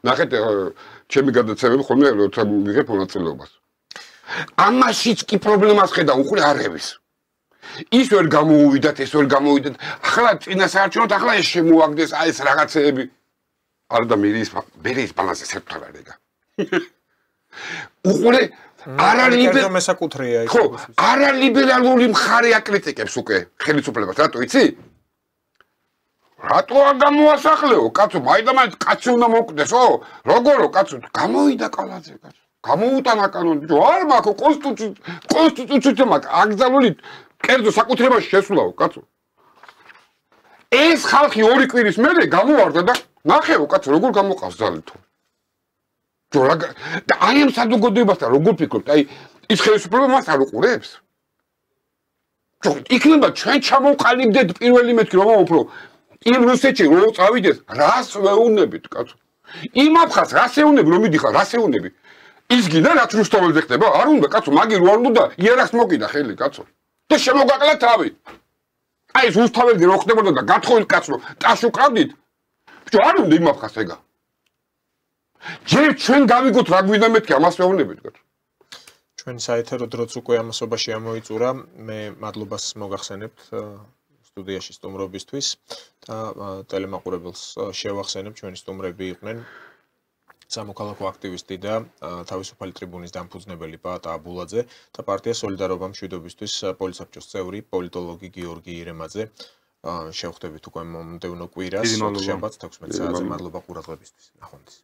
ნახეთ ჩემი გადაცემები ხოლმე როცა მიღებ მონაწილეობას. ამაშიც კი პრობლემას ხედავ უყურე არების. ის ვერ გამოუვიდათ, ეს ვერ გამოუვიდათ. ახლა წინასაარჩევნოდ ახლა ეს შემოაგდეს აი ეს რაღაცეები. არა და მერის ბალანსი საერთოდ არ არის. უყურე არა ლიბერალური მხარე აკრიტიკებს უკვე ხელისუფლებას, რატო იცი? რატო არ გამოასახლეო, კაცო, მაინც კაცი უნდა მოკვდესო? როგორო კაცო, გამოვიდა კალაძე, კაცო. გამოუტანა კანონი, არ მაქვს კონსტიტუცია მაქვს, აკრძალული კერძო საკუთრებაში შესულაო, კაცო. ეს ხალხი ორი კვირის მერე გამოვარდა და ნახეო, კაცო, როგორ გამოყავს ძალითო. და აი ამ სადუგოდებასთან როგორ ფიქრობთ? აი ის ხელისუფლება მას არ უყურებს? იქნება ჩვენ ჩამოვყალიბდეთ პირველი მეთქი რომ უფრო იმ რუსეთში რო წავიდეს, რას ვეუნებით, კაცო? იმ აფხაზს რას ეუნები რომ მიდიხარ, რას ეუნები? ის გინდა რაც რუსთაველზე ხდება, არ უნდა, კაცო, მაგი რო არ უნდა იერახს მოკიდა ხელი, კაცო. და შემოგაკლა თავი. აი ეს რუსთაველზე რო ხდებოდა და გათხოვილ კაცო, ტაში უკრავდით. ბიჭო, არ უნდა იმ აფხაზს ეგა. ჯერ ჩვენ გავიგოთ რა გვინდა მეთქი ამას ვეუბნებით კაცო. ჩვენ საეთერო დროც უკვე ამასობაში ამოიწურა. მე მადლობას მოგახსენებთ სტუდიაში სტუმრობისთვის და ტელემაყურებელს შევახსენებ ჩვენი სტუმრები იყვნენ სამოქალაქო აქტივისტი და თავისუფალი ტრიბუნის დამფუძნებელი პაატა აბულაძე და პარტია სოლიდარობა მშვიდობისთვის პოლიტსაბჭოს წევრი პოლიტოლოგი გიორგი ირემაძე. შევხვდებით უკვე მომდევნო კვირას, შაბათს 16 საათზე. მადლობა ყურადღებისთვის. ნახვამდის.